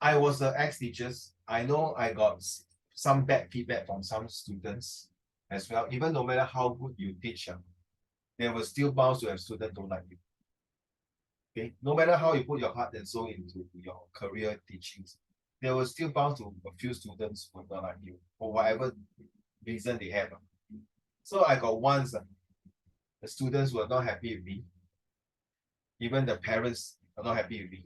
I was an ex-teacher. I know I got some bad feedback from some students as well. Even no matter how good you teach, there will still bound to have students don't like you. Okay, no matter how you put your heart and soul into your career teachings, there will still bound to a few students who don't like you for whatever reason they have. So I got once the students were not happy with me. Even the parents are not happy with me.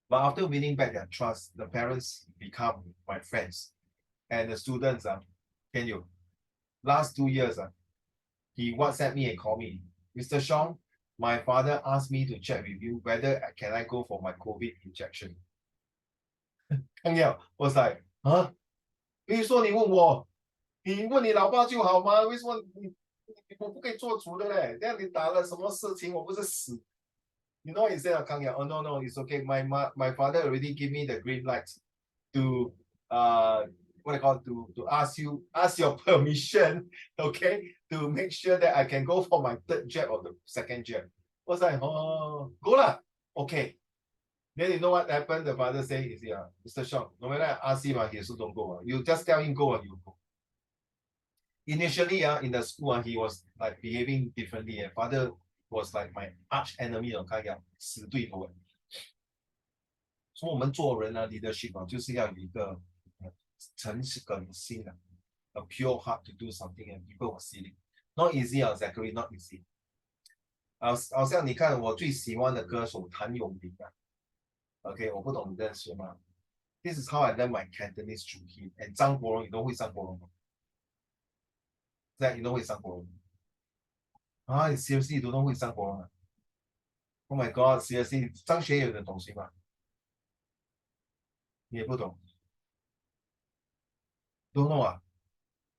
But after winning back their trust, the parents become my friends. And the students, last 2 years, he WhatsApp me and call me. Mr. Sean, my father asked me to check with you whether can I go for my COVID injection. was like, huh? 你说你问我，你问你老爸就好吗？为什么我不可以做主的嘞？这样你打了什么事情，我不是死。You know, he said, oh no, it's okay. My father already gave me the green light to to ask your permission, okay, to make sure that I can go for my 3rd jab or the 2nd jab. I was like, oh, go lah, okay. Then you know what happened? The father said, Mr. Sean, no matter I ask him, he also don't go. You just tell him go and you go. Initially, in the school, he was like behaving differently. And father was like my arch enemy 死对头。所以我们做人leadership 就是要有一个诚实的心a pure heart to do something and people will see it. Not easy, Zachary, not easy. 好像你看我最喜欢的歌手谭咏麟OK, 我不懂你认识吗 ？This is how I learned my Cantonese through him. And 张国荣，你都会张国荣吗？你都会张国荣？你 seriously 都会张国荣啊 ？Oh my God, seriously， 张学友的东西吗？你也不懂 ？Don't know 啊？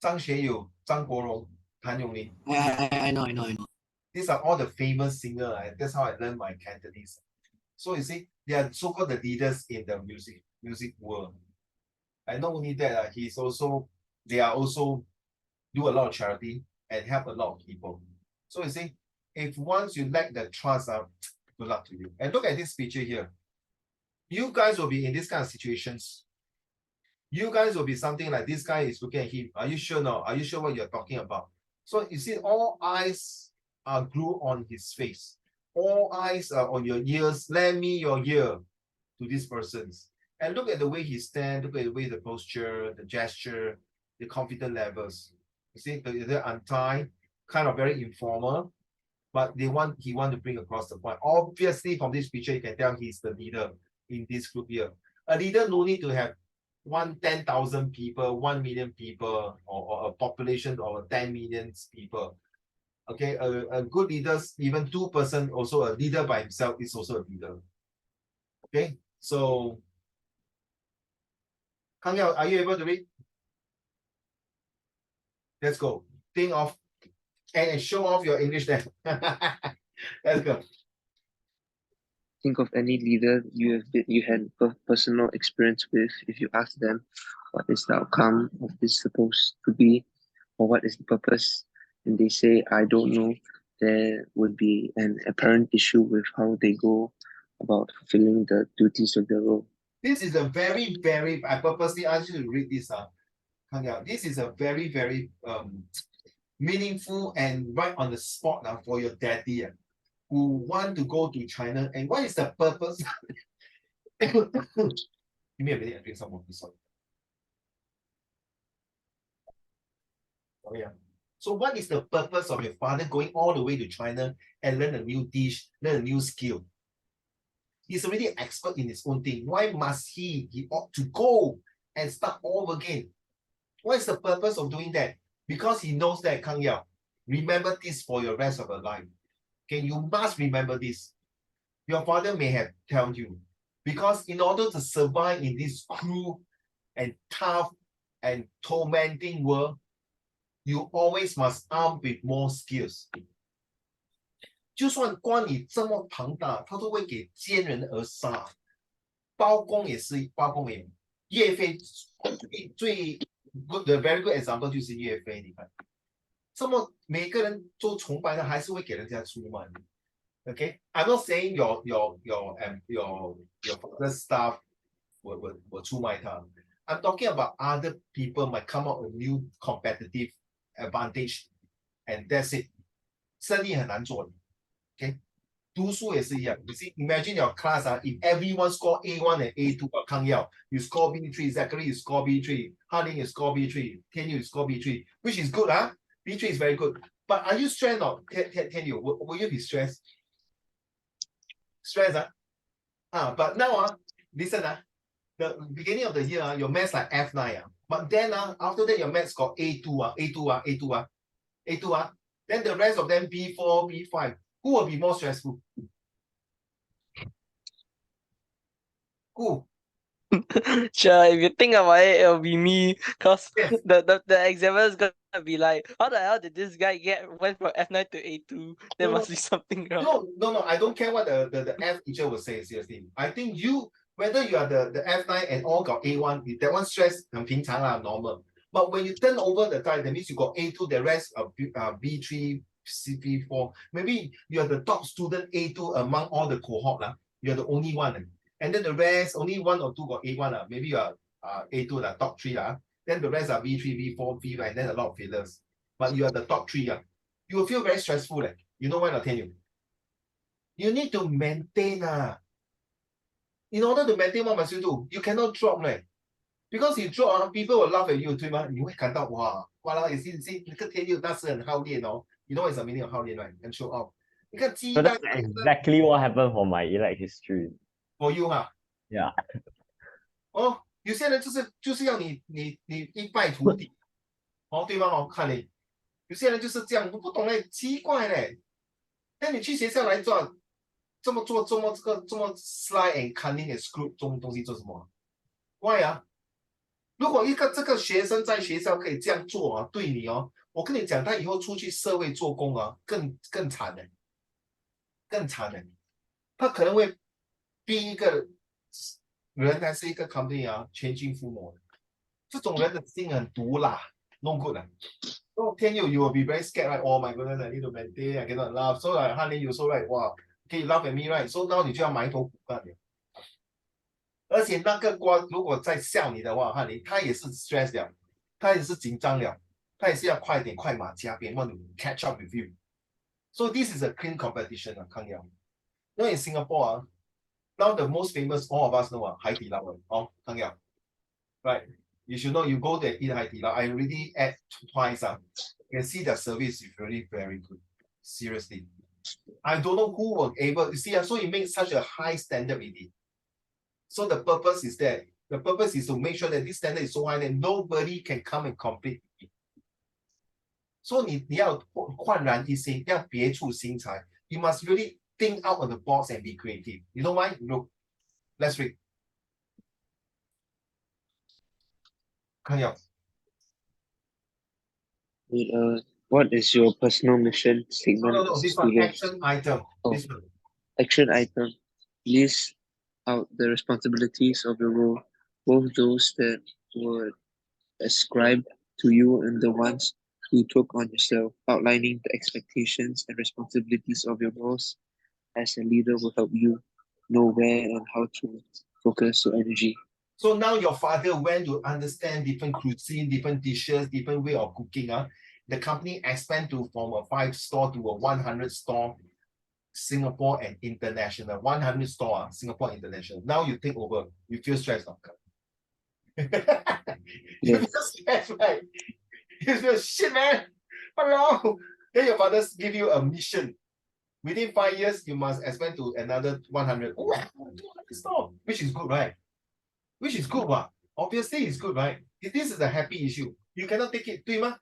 张学友、张国荣、谭咏麟。I know. These are all the famous singers. That's how I learned my Cantonese. So you see, they are so-called the leaders in the music world. And not only that, they are also do a lot of charity and help a lot of people. So you see, if once you lack the trust, good luck to you. And look at this picture here. You guys will be in this kind of situations. You guys will be something like this guy is looking at him. Are you sure now? Are you sure what you're talking about? So you see, all eyes are glued on his face. All eyes are on your ears. Lend me your ear to these persons. And look at the way he stands, look at the way the posture, the gesture, the confidence levels. You see, they're untied, kind of very informal, but he want to bring across the point. Obviously, from this picture, you can tell he's the leader in this group here. A leader no need to have 10,000 people, 1 million people, or a population of 10 million people. Okay, a good leader, even 2% also a leader by himself is also a leader. Okay, so Kang Yao, are you able to read? Let's go. Think of and show off your English then. Let's go. Think of any leader you had personal experience with. If you ask them, what is the outcome of this supposed to be, or what is the purpose, and they say, I don't know, there would be an apparent issue with how they go about fulfilling the duties of their role. This is a very, very, I purposely asked you to read this. This is a very, very meaningful and right on the spot for your daddy who want to go to China. And what is the purpose? Give me a minute, I drink some more. Sorry. Oh, yeah. So what is the purpose of your father going all the way to China and learn a new dish, learn a new skill? He's already an expert in his own thing. Why must he? He ought to go and start all over again. What is the purpose of doing that? Because he knows that, Kang Yao, remember this for your rest of your life. Okay, you must remember this. Your father may have told you, because in order to survive in this cruel and tough and tormenting world, you always must arm with more skills. 就算官你这么庞大，他都会给奸人而杀。包公也是，包公也，岳飞最 good 的 very good example 就是岳飞，你看，这么每个人都崇拜他，还是会给人家出卖。Okay, I'm not saying your father's staff will 出卖他。I'm talking about other people might come up with new competitive advantage, and that's it. 生意很难做的。Okay, 读书也是一样。You see, imagine your class, if everyone score A1 and A2, Kang Yao, you score B3, Zachary, you score B3, Harding, you score B3, Tianyu, you score B3, which is good, B3 is very good. But are you stressed or Tianyu? Will you be stressed? Stressed, but now, listen, the beginning of the year, your maths like F9, but then after that, your maths got A2, then the rest of them B4, B5. Who will be more stressful? Who? Sure, if you think about it, it'll be me. Because Yes. the examiner is gonna be like, how the hell did this guy went from F9 to A2? There must be something wrong. No, I don't care what the F teacher will say, seriously. I think whether you are the F9 and all got A1, that one stress 很平常啦, normal. But when you turn over the die, that means you got A2, the rest of B3, CP4. Maybe you are the top student A2 among all the cohort. You're the only one. And then the rest, only 1 or 2 got A1. Maybe you are A2, top 3. Then the rest are B3, B4, B5, and then a lot of failures. But you are the top 3. You will feel very stressful. You know what I'll tell you? You need to maintain. In order to maintain, what must you do? You cannot drop. Because you drop, people will laugh at you. 对吗？你会感到哇，you see, 那个天佑那是很好练哦。You know what's the meaning of 好练 right? And show off. 你看鸡 So 蛋 that's exactly what happened for my elect history. for you Yeah. 有些人就是要你一败涂地，对吗？看你，有些人就是这样，我不懂奇怪嘞。那你去学校来做这么 slide and cunning and screw 这种东西做什么 ？Why 如果这个学生在学校可以这样做对你我跟你讲，他以后出去社会做工更惨的，更惨的，他可能会逼一个人还是一个 company 全军覆没的。这种人的心很毒辣 ，no good 天佑 you will be very scared, right? Oh my goodness, I need to maintain, I cannot laugh. So like, honey, you so right, wow, can you laugh at me, right? So now 你就要埋头苦干了。而且那个官如果在笑你的话，honey, 他也是 stress 了，他也是紧张了。他也是要快点快马加鞭 want to catch up with you. So this is a clean competition, Kang Yao. Now in Singapore, now the most famous, all of us know, Hai Di Lao, Kang Yao. Right? You should know, you go there eat Hai Di Lao. I already ate twice. You can see the service is really very good. Seriously. I don't know who was able, you see, so it makes such a high standard with it. So the purpose is that, the purpose is to make sure that this standard is so high that nobody can come and compete with it. So 你要焕然一新，要别出心裁。You must really think out of the box and be creative. You know why? Look, let's read. 看要 What is your personal mission statement no, as a this one, student? action item. Oh. This one. Action item. List out the responsibilities of your role, both those that were ascribed to you and the ones you took on yourself. Outlining the expectations and responsibilities of your roles as a leader will help you know where and how to focus your energy. So now your father went to understand different cuisine, different dishes, different way of cooking. The company expand to from a 5-store to a 100-store Singapore and international. 100-store Singapore international. Now you take over. You feel stressed, not? You feel stressed, right? You feel shit, man. Hello. Then your father give you a mission. Within 5 years, you must expand to another 100. Oh, 200-store, which is good, right? Which is good, what? Obviously, it's good, right? This is a happy issue. You cannot take it, 对吗?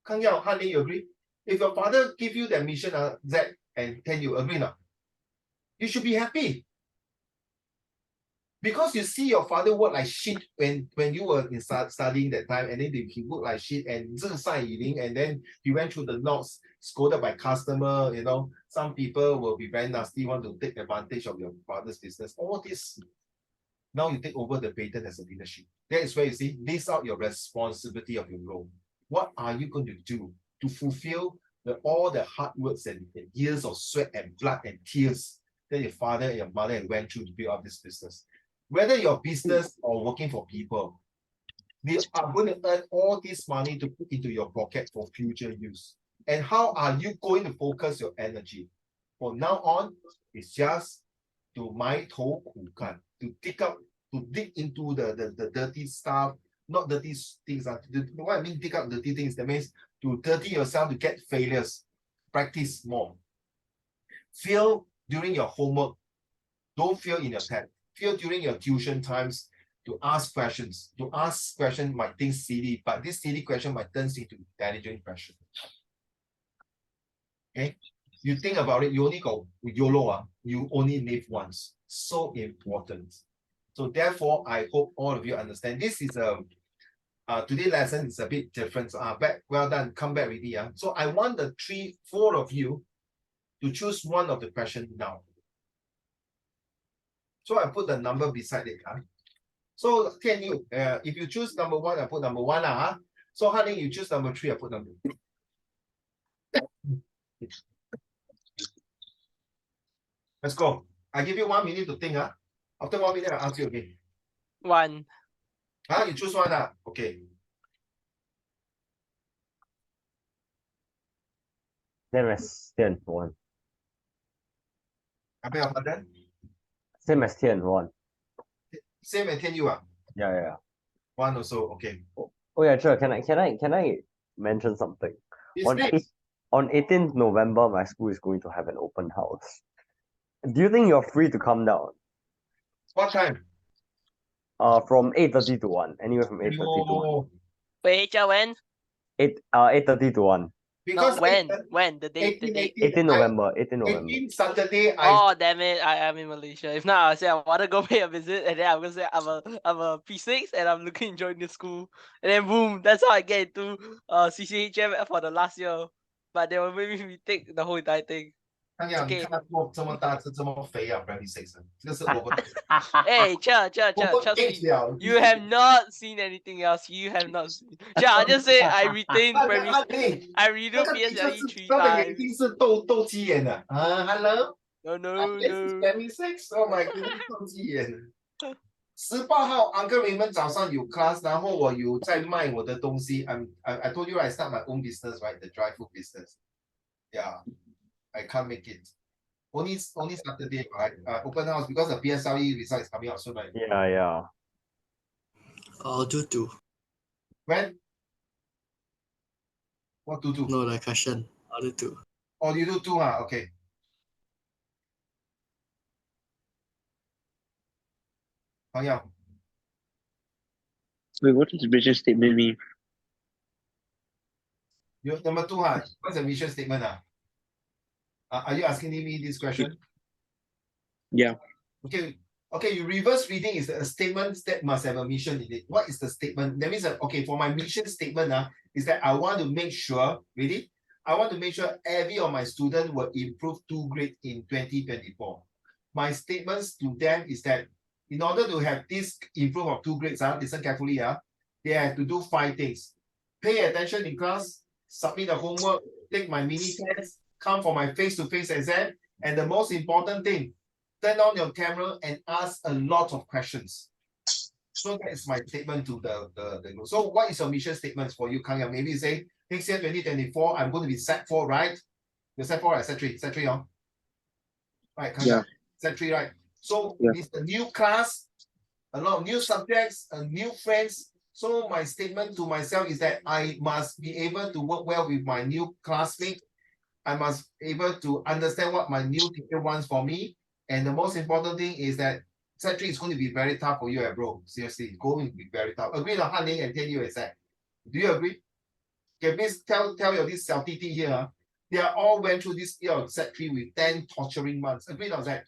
Kang Yao, honey, you agree? If your father give you that mission, Z and 10, you agree not? You should be happy. Because you see your father work like shit when you were in studying that time, and then he worked like shit, and then he went through the knocks, scolded by customer, you know. Some people will be very nasty, want to take advantage of your father's business. All this. Now you take over the baton as a leadership. That is where you see, list out your responsibility of your role. What are you going to do to fulfill all the hard works and years of sweat and blood and tears that your father and your mother went through to build up this business? Whether your business or working for people, they are going to earn all this money to put into your pocket for future use. And how are you going to focus your energy? From now on, it's just to 埋头苦干, to dig into the dirty stuff, not dirty things. What I mean dig up dirty things, that means to dirty yourself to get failures. Practice more. Fail during your homework. Don't fail in your test. Fail during your tuition times to ask questions. To ask questions might think silly, but this silly question might turn into intelligent question. Okay? You think about it, you only got YOLO, you only live once. So important. So therefore, I hope all of you understand. This is today's lesson is a bit different. Well done, come back already. So I want the 4 of you to choose one of the questions now. So I put the number beside it. So can you, if you choose number 1, I put number 1. So honey, you choose number 3, I put number 2. Let's go. I give you 1 minute to think. After 1 minute, I'll ask you again. 1. You choose 1. Okay. Same as Tian, 1. I beg your pardon? Same as Tian, 1. Same as 10 you. Yeah. 1 also, okay. Oh yeah, sure. Can I mention something? On 18th November, my school is going to have an open house. Do you think you're free to come down? What time? From 8:30 to 1. Anywhere from 8:30 to 1. Wait, when? 8:30 to 1. No, when? The date, the date. 18 November. 18 November. 18 Saturday. Oh, damn it. I'm in Malaysia. If not, I'll say I want to go pay a visit, and then I'm going to say I'm a P6 and I'm looking to join the school. And then boom, that's how I get into CCHM for the last year. But they will make me retake the whole entire thing. 看样你看他这么大只这么肥，Primary 6，这个是 over。Hey, chill. You have not seen anything else. You have not seen. I'll just say I retained primary. I redo PSLE 3 times. 一定是斗鸡眼的啊 ！Hello。No. Primary 6。Oh my god，斗鸡眼。18号 Uncle Raymond 早上有 class， 然后我有在卖我的东西。I told you I start my own business, right? The dry food business. Yeah, I can't make it. Only Saturday, right? Open house because the PSLE result is coming out soon, right? Yeah, yeah. I'll do 2. When? What to do? No, the question. I'll do 2. Oh, you do 2, huh? Okay. Wait, what does vision statement mean? number 2, huh? What's the mission statement? Are you asking me this question? Yeah. Okay, you reverse reading is a statement that must have a mission in it. What is the statement? That means that, okay, for my mission statement is that I want to make sure, ready? I want to make sure every of my students will improve 2 grades in 2024. My statements to them is that in order to have this improve of 2 grades, listen carefully, they have to do 5 things. Pay attention in class, submit the homework, take my mini test, come for my face-to-face exam, and the most important thing, turn on your camera and ask a lot of questions. So that is my statement to the group. So what is your mission statements for you, Kang Yang? Maybe say next year 2024, I'm going to be Sec4, right? You're Sec4 or Sec3? Right, Kang Yang. Sec3, right? So it's a new class, a lot of new subjects, new friends. So my statement to myself is that I must be able to work well with my new classmates. I must be able to understand what my new teacher wants for me. And the most important thing is that Sec3 is going to be very tough for you, bro. Seriously, it's going to be very tough. Agree on Han Ling and Tian Yu is that? Do you agree? Okay, please tell your this Xiao Titi here. They are all went through this year of Sec3 with 10 torturing months. Agree on that?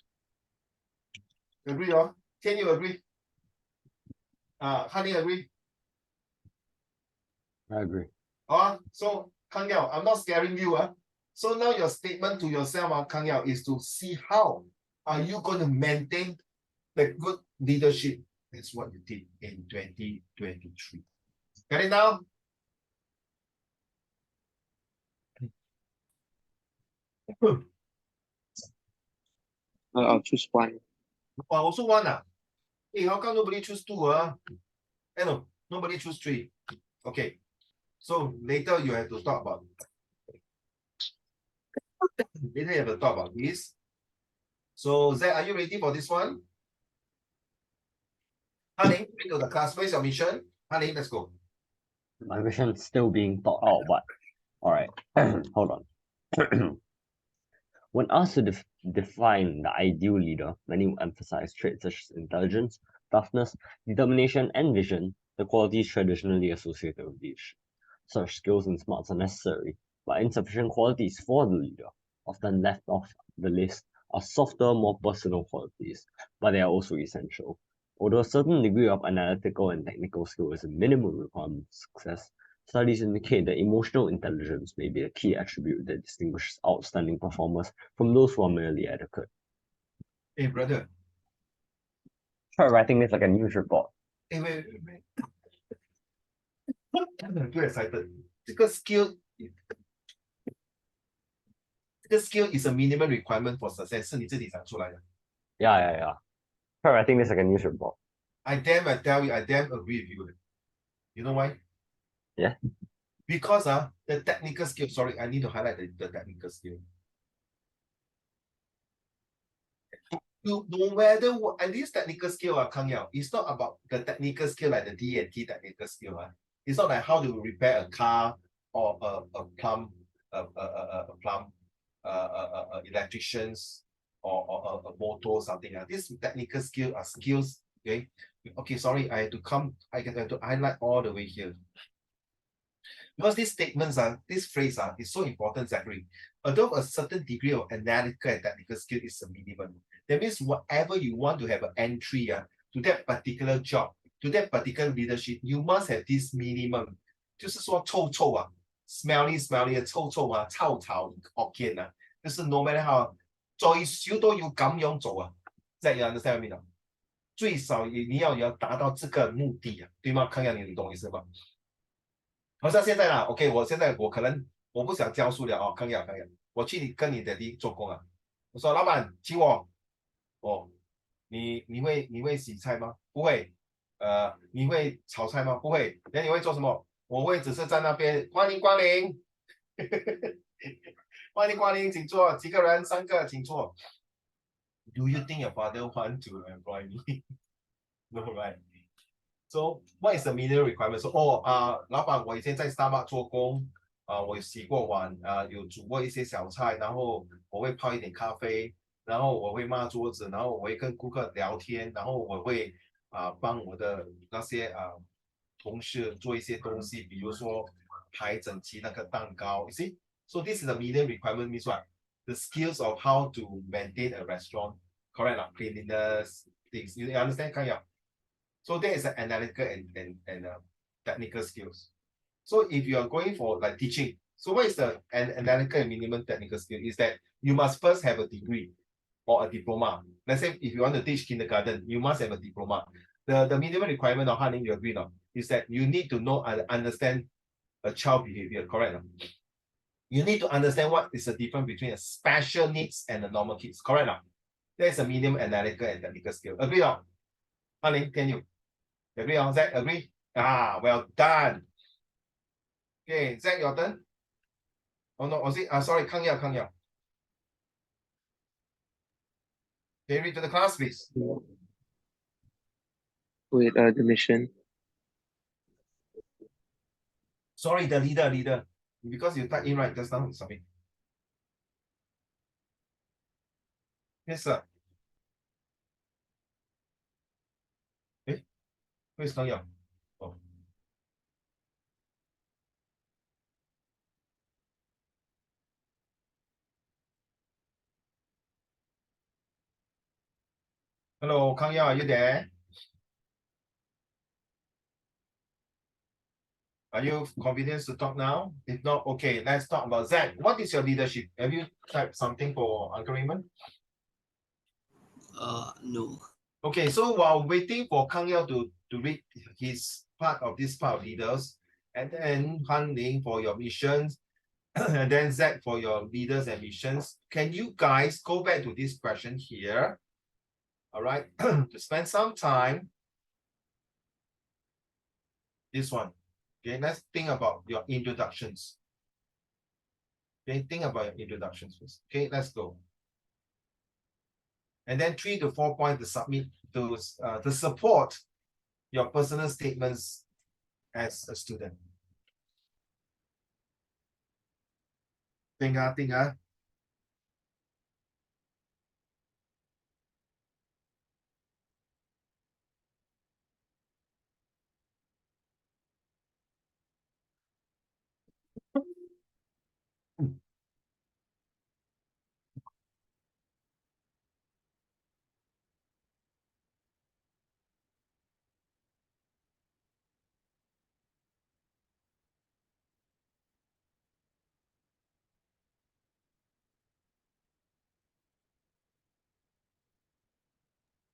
Agree on? Tian Yu agree? Han Ling agree? I agree. So Kang Yao, I'm not scaring you. So now your statement to yourself, Kang Yao, is to see how are you going to maintain the good leadership. That's what you did in 2023. Got it now? I'll choose 1. Also 1. Hey, how come nobody choose 2? No, nobody choose 3. Okay. So later you have to talk about later you have to talk about this. So Zach, are you ready for this one? Han Ling, bring to the class. Where's your mission? Han Ling, let's go. My mission's still being thought out, but all right. Hold on. When asked to define the ideal leader, many will emphasize traits such as intelligence, toughness, determination, and vision, the qualities traditionally associated with leadership. Such skills and smarts are necessary, but insufficient qualities for the leader, often left off the list, are softer, more personal qualities, but they are also essential. Although a certain degree of analytical and technical skill is a minimum requirement for success, studies indicate that emotional intelligence may be a key attribute that distinguishes outstanding performers from those who are merely adequate. Hey, brother. Try writing this like a news report. Hey, wait. I'm too excited. This skill is a minimum requirement for success. 是你自己想出来的。Yeah. Try writing this like a news report. I damn agree with you. You know why? Yeah. Because the technical skill, sorry, I need to highlight the technical skill. No matter what, and this technical skill, Kang Yao, it's not about the technical skill like the D&T technical skill. It's not like how to repair a car or a plumb electricians or a motor or something. This technical skill are skills. Okay, sorry, I have to highlight all the way here. Because these statements this phrase is so important, Zachary. Although a certain degree of analytical and technical skill is a minimum, that means whatever you want to have an entry to that particular job, to that particular leadership, you must have this minimum. 就是说臭smelly 的臭臭Hokkien 就是 no matter how 最少都要咁樣做Zach, you understand me 最少你要達到這個目的對嗎？康陽你懂意思嗎？好像現在OK，我可能我不想教書了康陽，我去跟你的弟做工我說老闆請我你会洗菜吗？不会。你会炒菜吗？不会。那你会做什么？我会只是在那边欢迎光临，欢迎光临，请坐。几个人？3个，请坐。Do you think your father want to employ me? No, right? So what is the minimum requirement? So 老板，我以前在 Starbucks 做工，我有洗过碗，有煮过一些小菜，然后我会泡一点咖啡，然后我会抹桌子，然后我会跟顾客聊天，然后我会帮我的那些同事做一些东西，比如说排整齐那个蛋糕。You see? So this is the minimum requirement means what? The skills of how to maintain a restaurant, correct? Cleanliness, things. You understand, Kaya? So there is an analytical and technical skills. So if you are going for like teaching, so what is the analytical and minimum technical skill? Is that you must first have a degree or a diploma. Let's say if you want to teach kindergarten, you must have a diploma. The minimum requirement of Hanning, you agree now, is that you need to know and understand a child behavior, correct? You need to understand what is the difference between a special needs and the normal kids, correct? There's a minimum analytical and technical skill. Agree now? Hanning, can you? Agree on Zach? Agree? Well done. Okay, Zach, your turn. Oh no, was it? Sorry, Kang Yao. Can you read to the class, please? With the mission. Sorry, the leader. Because you type in right just now, sorry. Yes, sir. Where's Kang Yao? Oh. Hello, Kang Yao, are you there? Are you convenient to talk now? If not, okay, let's talk about Zach. What is your leadership? Have you typed something for Uncle Raymond? No. Okay, so while waiting for Kang Yao to read his part of this part of leaders, and then Han Ling for your missions, and then Zach for your leaders and missions, can you guys go back to this question here? All right, to spend some time. This one. Okay, let's think about your introductions. Okay, think about your introductions first. Okay, let's go. And then 3 to 4 points to submit to support your personal statements as a student. Think.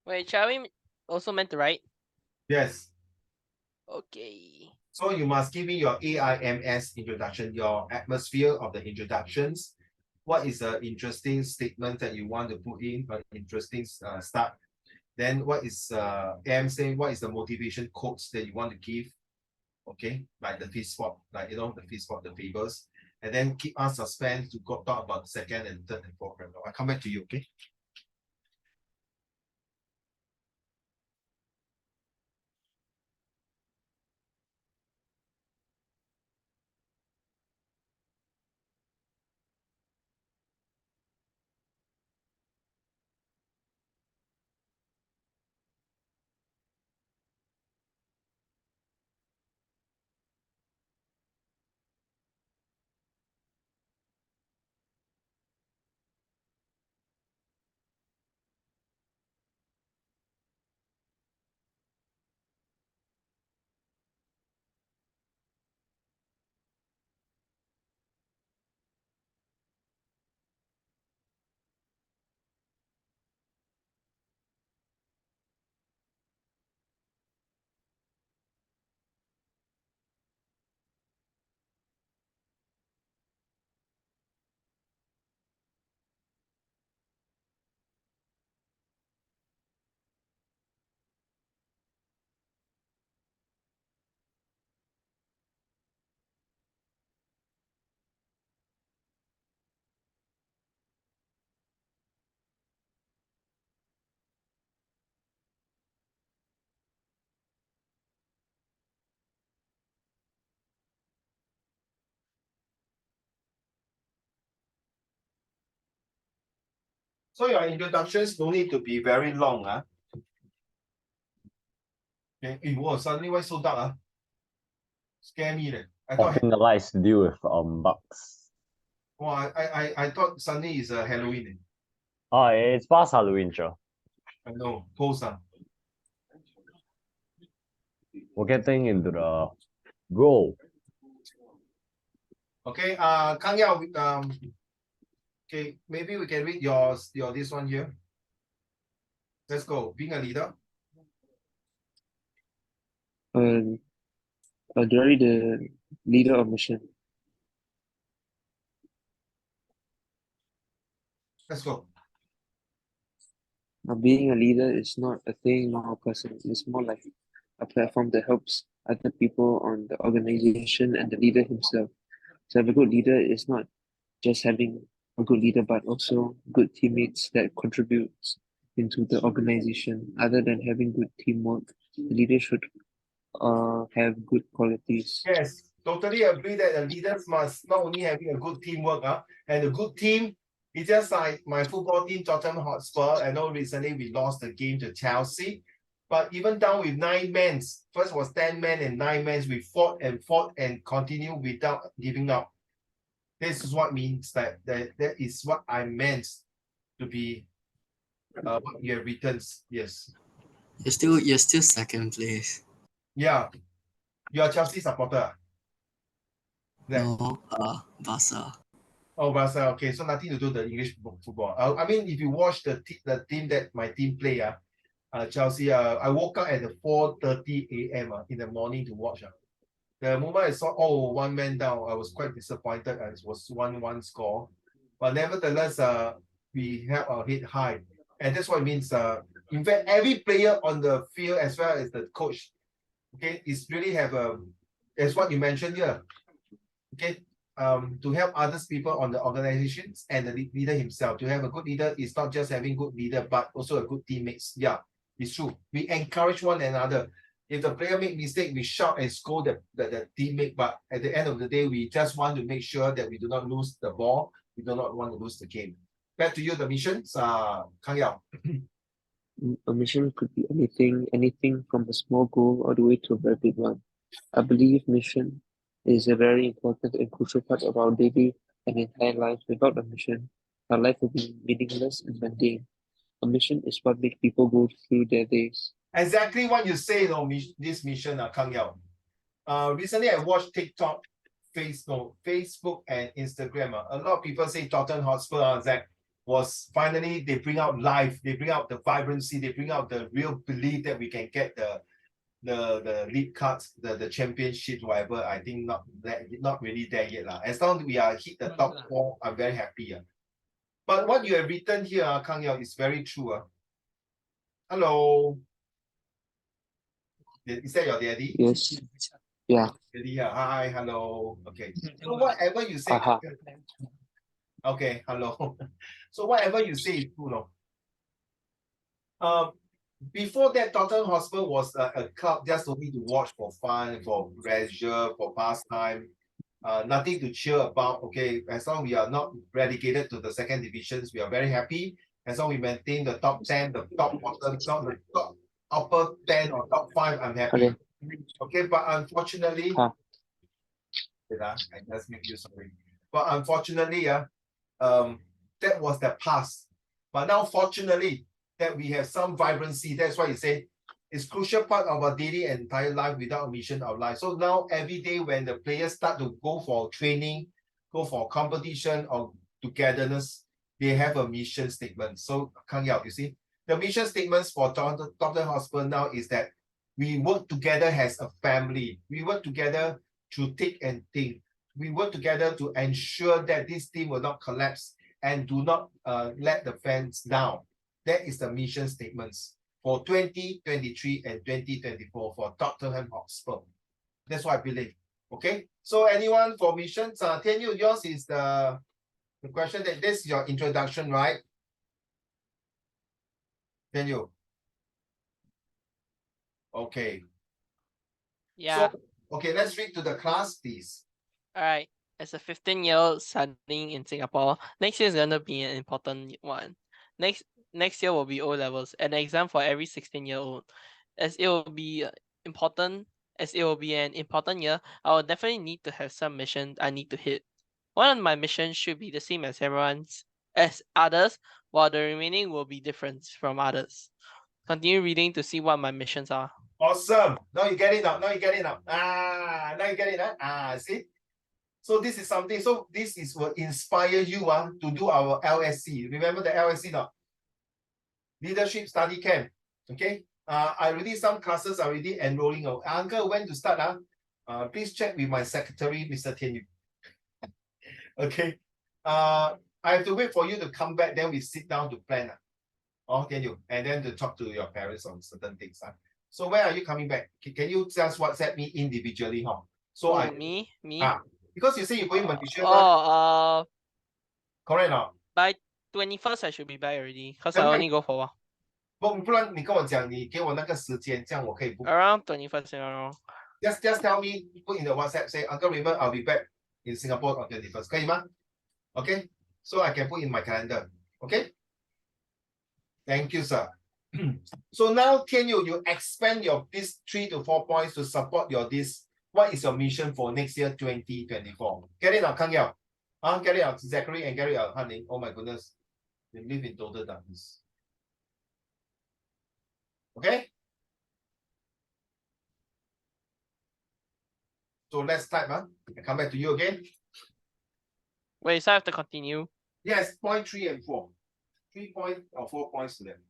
Wait, shall we also meant to write? Yes. Okay. So you must give me your AIMS introduction, your atmosphere of the introductions. What is the interesting statement that you want to put in, an interesting start? Then what is AM saying? What is the motivation quotes that you want to give? Okay, like the feast spot, like the feast spot, the favors, and then keep us suspense to go talk about the second and third and fourth paragraph. I'll come back to you. Okay. So your introductions don't need to be very long. Okay. Whoa, suddenly why so dark? Scare me. I thought Popping the lights to deal with bugs. I thought Sunday is Halloween. Oh, it's past Halloween, Joe. I know. Post. We're getting into the goal. Okay, Kang Yao, okay, maybe we can read your this one here. Let's go. Being a leader. During the leader of mission. Let's go. Being a leader is not a thing or a person. It's more like a platform that helps other people on the organization and the leader himself. To have a good leader is not just having a good leader, but also good teammates that contributes into the organization. Other than having good teamwork, the leader should have good qualities. Yes, totally agree that the leaders must not only having a good teamwork, and a good team. It's just like my football team, Tottenham Hotspur. I know recently we lost the game to Chelsea, but even down with 9 men, first was 10 men and 9 men, we fought and continued without giving up. This is what means that is what I meant to be what you have written. Yes. You're still second place. Yeah. You are Chelsea supporter. No, Barca. Oh, Barca. Okay, so nothing to do with the English football. I mean, if you watch the team that my team play, Chelsea, I woke up at the 4:30 a.m. In the morning to watch. The moment I saw, 1 man down, I was quite disappointed. It was 1-1 score. But nevertheless, we have our head high. And that's what it means. In fact, every player on the field as well as the coach, okay, is really have as what you mentioned here. Okay, to help others people on the organizations and the leader himself. To have a good leader is not just having good leader, but also a good teammates. Yeah, it's true. We encourage one another. If the player make mistake, we shout and scold the teammate. But at the end of the day, we just want to make sure that we do not lose the ball. We do not want to lose the game. Back to you, the missions. Kang Yao. A mission could be anything from a small goal all the way to a very big one. I believe mission is a very important and crucial part of our daily and entire life. Without a mission, our life will be meaningless and mundane. A mission is what makes people go through their days. Exactly what you say, this mission, Kang Yao. Recently I watched TikTok, Facebook and Instagram. A lot of people say Tottenham Hotspur, Zach, was finally they bring out life, they bring out the vibrancy, they bring out the real belief that we can get the league cards, the championship, whatever. I think not really there yet. As long as we are hit the top 4, I'm very happy. But what you have written here, Kang Yao, is very true. Hello. Is that your daddy? Yes. Yeah. Daddy, hi, hello. Okay. So whatever you say. Okay, hello. So whatever you say is true, before that, Tottenham Hotspur was a club just only to watch for fun, for pleasure, for pastime. Nothing to cheer about. Okay, as long as we are not relegated to the second divisions, we are very happy. As long as we maintain the top 10, the top bottom, the top upper 10 or top 5, I'm happy. Okay, but unfortunately, I just make you sorry. But unfortunately, that was the past. But now, fortunately, that we have some vibrancy. That's why you say it's crucial part of our daily entire life without a mission of life. So now every day when the players start to go for training, go for competition or togetherness, they have a mission statement. So Kang Yao, you see, the mission statements for Tottenham Hotspur now is that we work together as a family. We work together through thick and thin. We work together to ensure that this team will not collapse and do not let the fans down. That is the mission statements for 2023 and 2024 for Tottenham Hotspur. That's what I believe. Okay. So anyone for missions? Tianyu, yours is the question that this is your introduction, right? Tianyu. Okay. Yeah. So, okay, let's read to the class, please. All right. As a 15-year-old studying in Singapore, next year is going to be an important one. next year will be O levels, an exam for every 16-year-old. As it will be an important year, I will definitely need to have some missions I need to hit. One of my missions should be the same as others, while the remaining will be different from others. Continue reading to see what my missions are. Awesome. Now you get it now. Now you get it now. Now you get it. See? So this is something. So this is will inspire you to do our LSC. Remember the LSC now? Leadership Study Camp. Okay. I already some classes are already enrolling. Uncle, when to start? Please check with my secretary, Mr. Tian Yu. Okay. I have to wait for you to come back. Then we sit down to plan. Tian Yu, and then to talk to your parents on certain things. So when are you coming back? Can you just WhatsApp me individually? So me? Because you say you're going Malaysia. Correct now. By 21st, I should be back already. Because I only go for a while. 不然你跟我讲，你给我那个时间，这样我可以 book. Around 21st, around. Just tell me, put in the WhatsApp, say, Uncle Raymond, I'll be back in Singapore on 21st. 可以吗? Okay, so I can put in my calendar. Okay. Thank you, sir. So now, Tian Yu, you expand these 3 to 4 points to support this. What is your mission for next year, 2024? Get it out, Kang Yao. Get it out, Zachary, and get it out, Hanning. Oh my goodness. They live in total darkness. Okay? So let's type, I come back to you again. Wait, so I have to continue? Yes, point 3 and 4. 3 points or 4 points to them.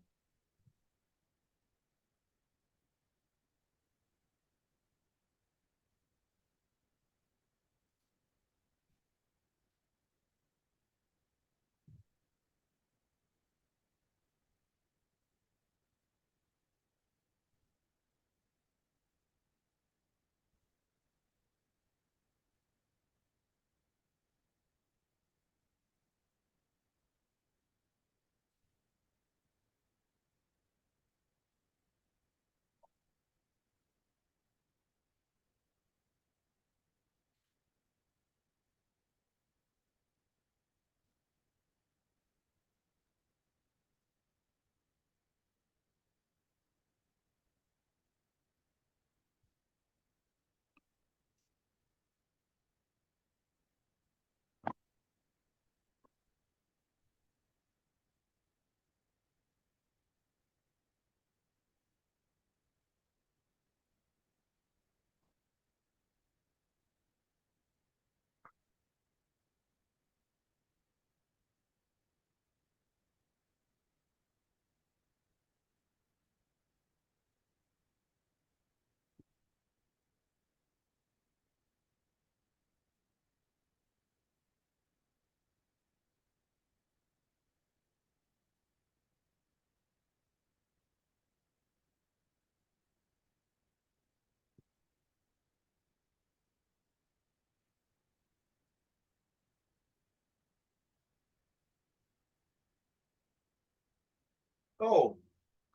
Oh,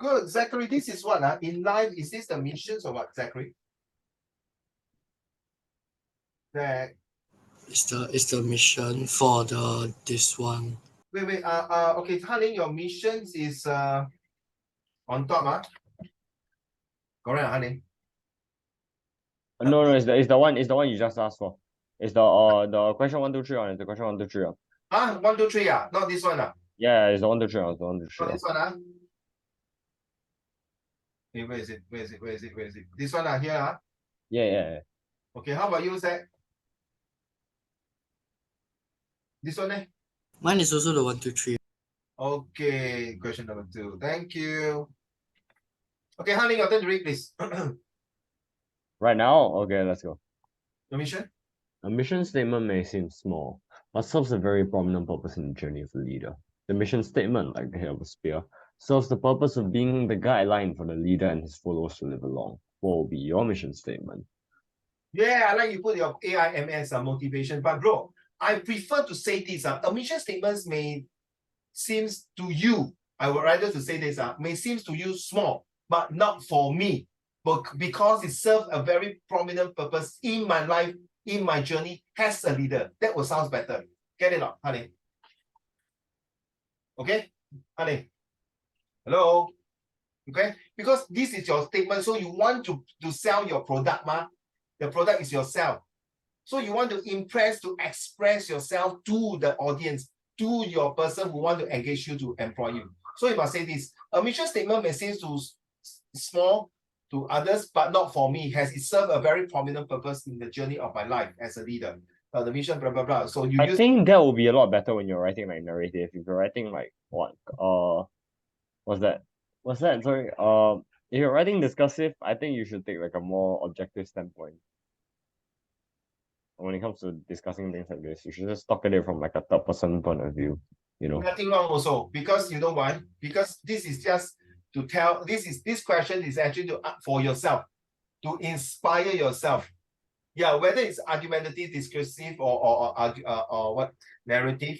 good, Zachary. This is what in life. Is this the missions or what, Zachary? It's the mission for this one. Wait. Okay, Hanning, your missions is on top, Correct, Hanning. No, it's the one you just asked for. It's the question 1, 2, 3 on. It's the question 1, 2, 3 on. 1, 2, 3 not this one Yeah, it's the 1, 2, 3 on. It's the 1, 2, 3 Not on. this one Hey, where is it? This one here Yeah. Okay, how about you, Zach? This one Mine is also the 1, 2, 3. Okay, question number 2. Thank you. Okay, Hanning, your turn to read, please. Right now? Okay, let's go. Your mission? A mission statement may seem small, but serves a very prominent purpose in the journey of the leader. The mission statement, like the head of a spear, serves the purpose of being the guideline for the leader and his followers to live along. What will be your mission statement? Yeah, I like you put your AIMS motivation, but bro, I prefer to say this. A mission statements may seems to you, I would rather to say this, may seems to you small, but not for me. But because it serves a very prominent purpose in my life, in my journey as a leader. That will sound better. Get it out, honey. Okay? Honey. Hello? Okay? Because this is your statement. So you want to sell your product, ma? The product is yourself. So you want to impress, to express yourself to the audience, to your person who want to engage you, to employ you. So you must say this. A mission statement may seem too small to others, but not for me. Has it served a very prominent purpose in the journey of my life as a leader? The mission, blah, blah, blah. So you I think that will be a lot better when you're writing like narrative. If you're writing like what? What's that? Sorry. If you're writing discursive, I think you should take like a more objective standpoint. When it comes to discussing things like this, you should just talk at it from like a third person point of view. You know. Nothing wrong also, because you know why? Because this is just to tell. This question is actually to for yourself, to inspire yourself. Yeah, whether it's argumentative, discursive, or what narrative,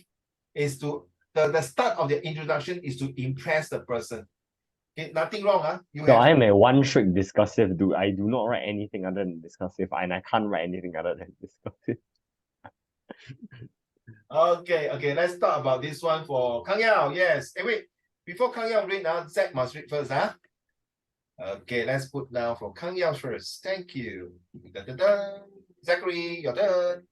is to the start of the introduction is to impress the person. Okay, nothing wrong, huh? So I am a one trick discursive dude. I do not write anything other than discursive, and I can't write anything other than discursive. Okay, let's talk about this one for Kang Yao. Yes. Hey, wait, before Kang Yao read now, Zach must read first, huh? Okay, let's put now for Kang Yao first. Thank you. Zachary, your turn.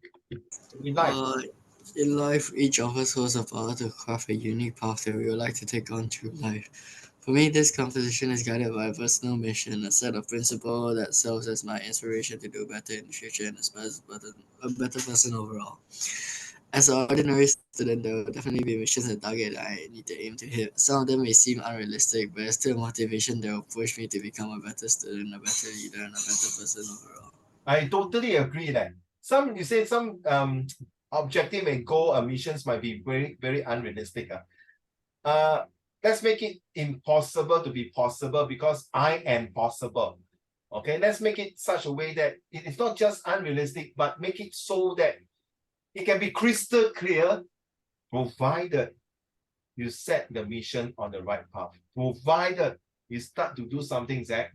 In life, each of us holds a power to craft a unique path that we would like to take on through life. For me, this composition is guided by a personal mission, a set of principles that serves as my inspiration to do better in the future and as a better person overall. As an ordinary student, there will definitely be missions and targets I need to aim to hit. Some of them may seem unrealistic, but it's still motivation that will push me to become a better student, a better leader, and a better person overall. I totally agree that you say some objective and goal missions might be very, very unrealistic. Let's make it impossible to be possible, because I am possible. Okay, let's make it such a way that it is not just unrealistic, but make it so that it can be crystal clear, provided you set the mission on the right path, provided you start to do something, Zach.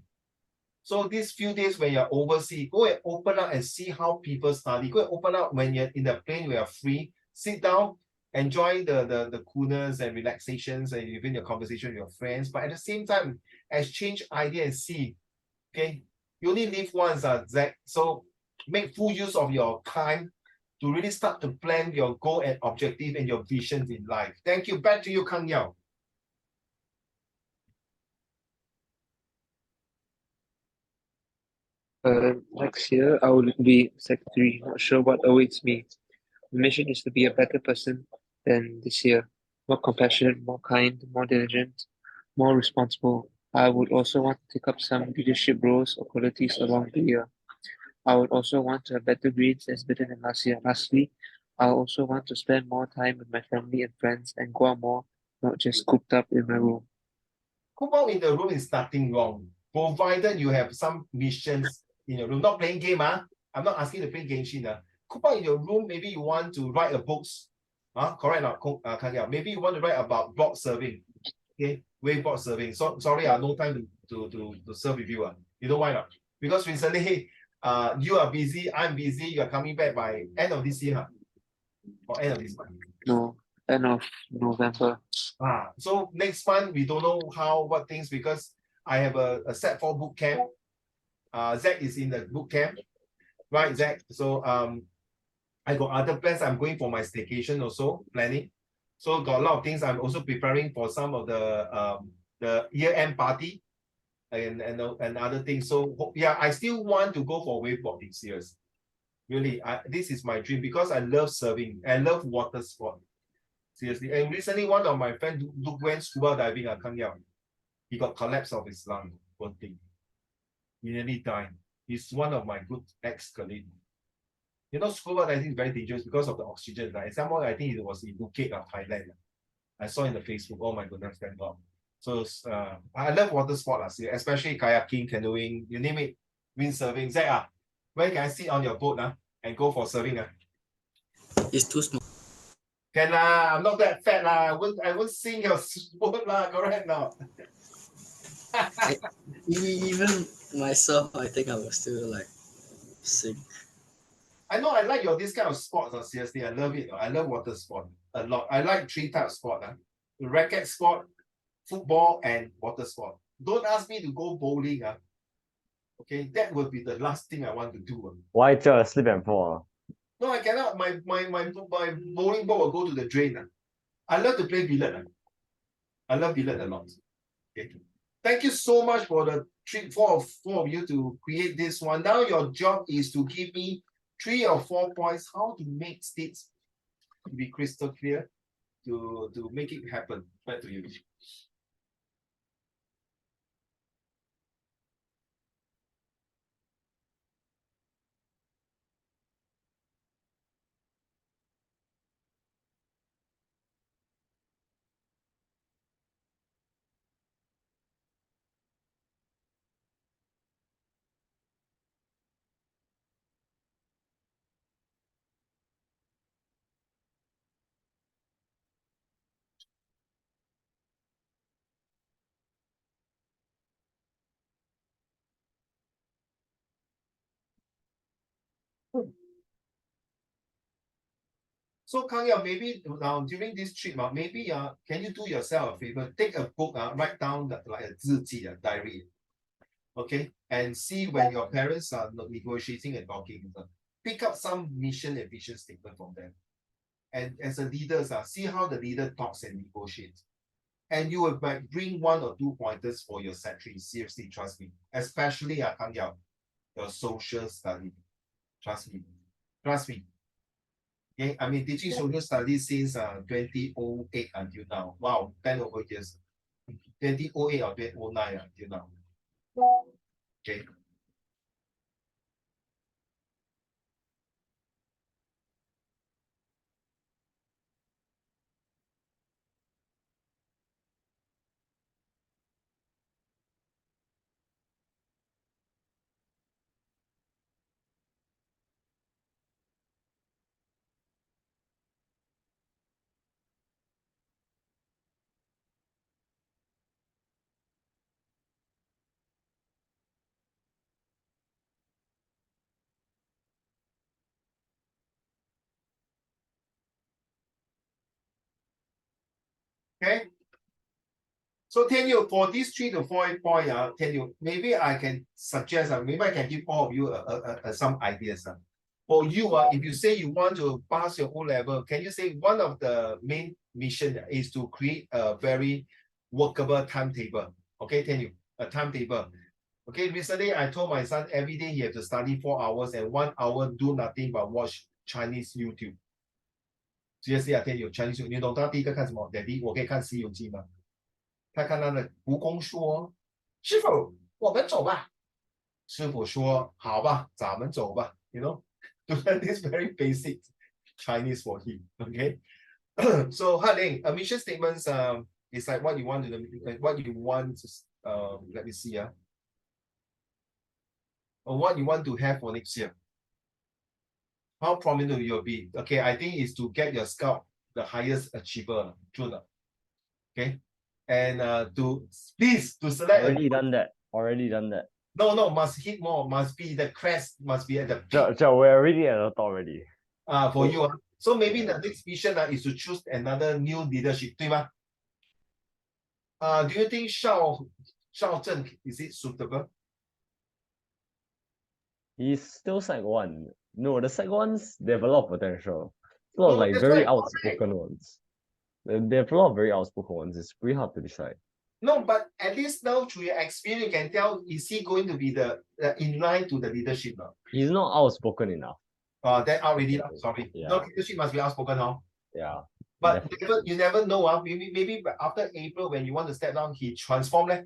So these few days when you're overseas, go and open up and see how people study. Go and open up when you're in the plane, we are free. Sit down, enjoy the coolness and relaxations and even your conversation with your friends. But at the same time, exchange ideas and see. Okay, you only live once, Zach. So make full use of your time to really start to plan your goal and objective and your visions in life. Thank you. Back to you, Kang Yao. Next year, I will be Sec 3, not sure what awaits me. The mission is to be a better person than this year, more compassionate, more kind, more diligent, more responsible. I would also want to take up some leadership roles or qualities along the year. I would also want to have better grades as better than last year. Lastly, I also want to spend more time with my family and friends and go out more, not just cooped up in my room. Coop out in the room is nothing wrong, provided you have some missions in your room. Not playing game, I'm not asking to play Genshin. Coop out in your room, maybe you want to write a books. Correct not, Kang Yao? Maybe you want to write about blog serving. Okay, waveboard serving. So sorry, no time to serve with you. You know why not? Because recently, you are busy, I'm busy, you are coming back by end of this year, or end of this month. No, end of November. So next month we don't know what things, because I have a set 4 boot camp. Zach is in the boot camp, right, Zach? So I got other plans. I'm going for my staycation also, planning. So got a lot of things. I'm also preparing for some of the year-end party and other things. So yeah, I still want to go for wakeboarding, serious. Really, this is my dream, because I love surfing. I love water sport. Seriously. And recently, one of my friends went scuba diving at Kang Yao. He got collapse of his lung. Poor thing. He nearly died. He's one of my good ex-colleagues. You know, scuba diving is very dangerous because of the oxygen. And someone, I think it was in Phuket or Thailand. I saw in the Facebook. Oh my goodness, thank God. So I love water sport, especially kayaking, canoeing, you name it, windsurfing. Zach, when can I sit on your boat and go for surfing? It's too small. Can I'm not that fat I won't sing your boat correct now. Even myself, I think I will still like sing. I know I like this kind of sports. Seriously, I love it. I love water sport a lot. I like 3 types of sport. racket sport, football, and water sport. Don't ask me to go bowling. Okay, that would be the last thing I want to do. Why just sleep and fall? No, I cannot. My bowling ball will go to the drain. I love to play billiard. I love billiard a lot. Okay. Thank you so much for the four of you to create this one. Now your job is to give me 3 or 4 points how to make states to be crystal clear to make it happen. Back to you. So Kang Yao, maybe now during this trip, maybe can you do yourself a favor? Take a book, write down like a 日记, diary. Okay, and see when your parents are negotiating and talking, pick up some mission and vision statement from them. And as a leader, see how the leader talks and negotiates. And you will bring 1 or 2 pointers for your Sec3. Seriously, trust me. Especially Kang Yao, your social study. Trust me. Trust me. Okay, I mean, teaching social studies since 2008 until now. Wow, 10 over years. 2008 or 2009 until now. Okay. Okay. So tell you for these 3 to 4 point, tell you maybe I can suggest, maybe I can give all of you some ideas. For you, if you say you want to pass your O level, can you say one of the main mission is to create a very workable timetable? Okay, tell you a timetable. Okay, recently I told my son every day he has to study 4 hours and 1 hour do nothing but watch Chinese YouTube. Seriously, I tell you Chinese YouTube， 你懂他第一个看什么 ？Daddy， 我可以看《西游记》吗？他看他的蜈蚣说：“师傅，我们走吧。”师傅说：“好吧，咱们走吧。” You know, to learn this very basic Chinese for him. Okay, so Haling, a mission statements is like what you want to what you want. Let me see. Or what you want to have for next year. How prominent will you be? Okay, I think is to get your scout the highest achiever. True. Okay. And to please to select. Already done that. Already done that. No, must hit more. Must be the crest. Must be at the peak. We're already at the top already. For you. So maybe the next mission is to choose another new leadership, 对吗? Do you think Shao Zheng is it suitable? He's still Sec 1. No, the Sec 1s, they have a lot of potential. A lot of like that's very right. outspoken ones. They have a lot of very outspoken ones. It's pretty hard to decide. No, but at least now through your experience, you can tell, is he going to be the in line to the leadership now? He's not outspoken enough. That already, sorry. Yeah. No, leadership must be outspoken now. Yeah. But you never know. Maybe after April, when you want to step down, he transformed.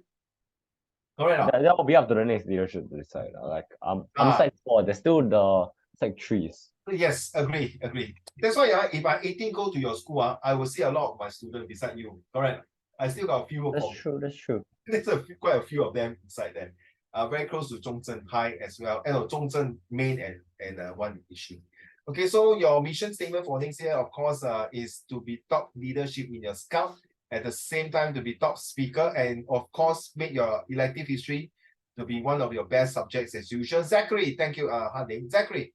Correct. That will be up to the next leadership to decide. Like I'm Sec 4. There's still the Sec 3s. Yes, agree. That's why if I 18 go to your school, I will see a lot of my students beside you. Correct. I still got a few. That's true. There's quite a few of them inside there. Very close to Zhongzheng High as well. And Zhongzheng main and one issue. Okay, so your mission statement for next year, of course, is to be top leadership in your scout. At the same time, to be top speaker, and of course, make your elective history to be one of your best subjects as usual. Zachary, thank you, Haning. Zachary.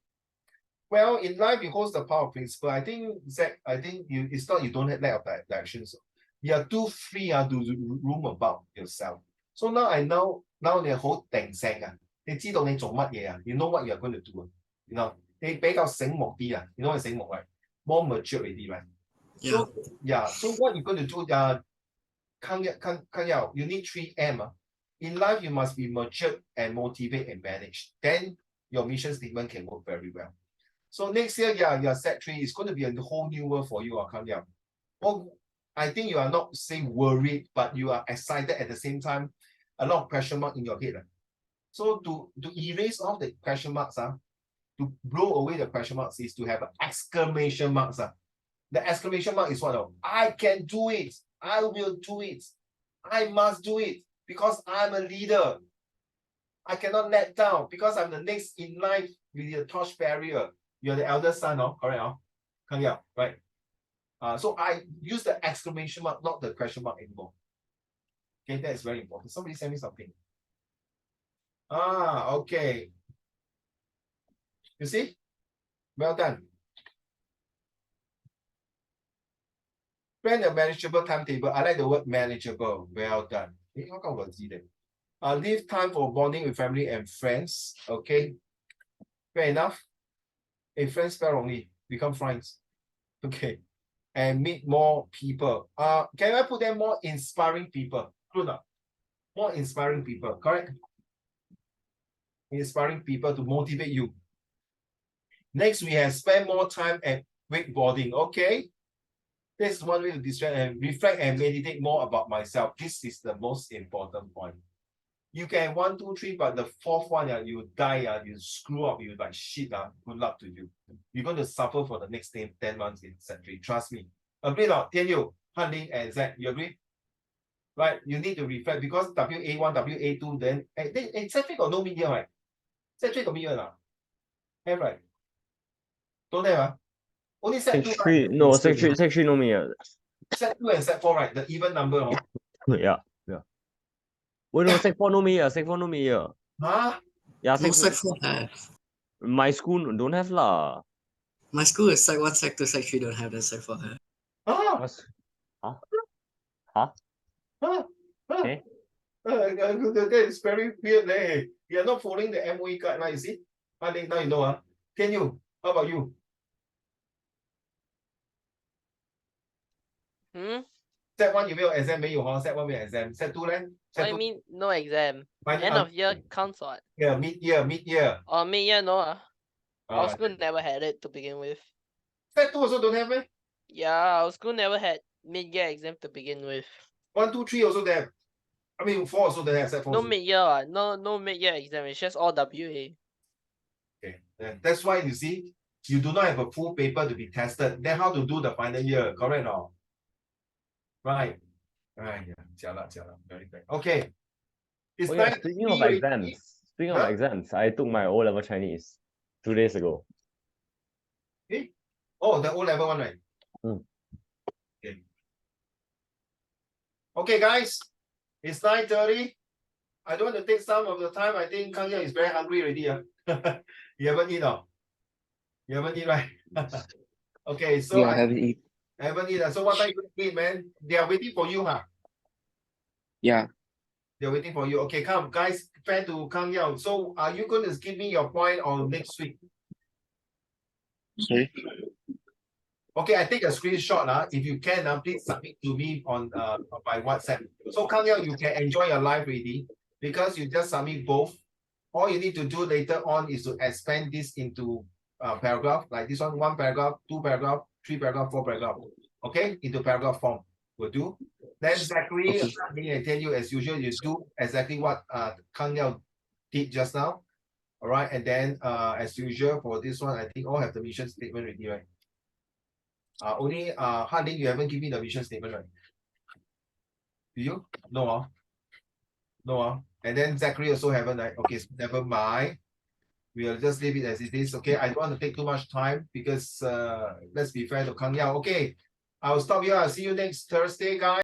Well, in life, it holds the power of principle. I think, Zach, it's not you don't have lack of directions. You are too free to roam about yourself. So now I know now 你好定性啊，你知道你做乜嘢啊 ，you know what you are going to do 啊，you know 你比較醒目啲啊 ，you know 你醒目係 more mature 啲right? Yeah. So yeah, so what you going to do? Kang Yao, you need 3M. In life, you must be mature and motivate and manage. Then your mission statement can work very well. So next year, yeah, your set 3 is going to be a whole new world for you, Kang Yao. Well, I think you are not saying worried, but you are excited at the same time. A lot of question mark in your head. So to erase off the question marks, to blow away the question marks is to have an exclamation marks. The exclamation mark is what? I can do it. I will do it. I must do it because I'm a leader. I cannot let down because I'm the next in line with the torch barrier. You're the eldest son, correct? Kang Yao, right? So I use the exclamation mark, not the question mark anymore. Okay, that is very important. Somebody send me something. Okay. You see? Well done. Plan a manageable timetable. I like the word manageable. Well done. How come was it? Leave time for bonding with family and friends. Okay. Fair enough. A friends spell only. Become friends. Okay. And meet more people. Can I put them more inspiring people? Good enough. More inspiring people, correct? Inspiring people to motivate you. Next, we have spend more time at wakeboarding. Okay. This is one way to distract and reflect and meditate more about myself. This is the most important point. You can 1, 2, 3, but the fourth one, you die, you screw up, you like shit. Good luck to you. You're going to suffer for the next 10 months in set 3. Trust me. Agree or not? Tianyu, Hanling, and Zach, you agree? Right? You need to reflect because WA1, WA2, then set 3 got no mid-year, right? Set 3 got mid-year now. Have right? Don't have, Only set 2. No, set 3 no me. Set 2 and set 4, right? The even number, Yeah. Wait, no, sec 4 no me. Sec 4 no me. Huh? Yeah, No, Sec 4 have. My school don't have lah. My school is Sec 1, Sec 2, Sec 3 don't have, then Sec 4 have. Huh? Okay. That is very weird. You are not following the MOE guideline, you see? I think now you know. Can you? How about you? Set 1 有没有 exam 没有 Set 1没有 exam. Set 2 呢 What do you mean no exam? End of year counts what? Yeah, mid-year. Mid-year no. Our school never had it to begin with. Set 2 also don't have it? Yeah, our school never had mid-year exam to begin with. 1, 2, 3 also there. I mean 4 also don't have. Set 4 no mid-year, no mid-year exam. It's just all WA. Okay, that's why you see, you do not have a full paper to be tested. Then how to do the final year? Correct or not? Right. Yeah. Jialat. Very good. Okay. It's Speaking of exams, I took my O-level Chinese 2 days ago. Oh, the O-level one, right? Okay. Okay, guys. It's 9:30. I don't want to take some of the time. I think Kang Yao is very hungry already. You haven't eaten, no? You haven't eaten, right? Okay, so I haven't eaten. Haven't eaten. So what time you eat, man? They are waiting for you, huh? Yeah. They're waiting for you. Okay, come, guys. Fair to Kang Yao. So are you going to give me your point on next week? Sorry? Okay, I take a screenshot. If you can, please submit to me on by WhatsApp. So Kang Yao, you can enjoy your life already because you just submit both. All you need to do later on is to expand this into paragraph, like this one paragraph, 2 paragraph, 3 paragraph, 4 paragraph. Okay, into paragraph form will do. Then Zachary, I'm going to tell you as usual, you do exactly what Kang Yao did just now. All right, and then as usual for this one, I think all have the mission statement already, right? Only Hanling, you haven't given me the mission statement, right? Do you? No. No. And then Zachary also haven't, right? Okay, so never mind. We'll just leave it as it is. Okay, I don't want to take too much time because let's be fair to Kang Yao. Okay, I'll stop here. I'll see you next Thursday, guys.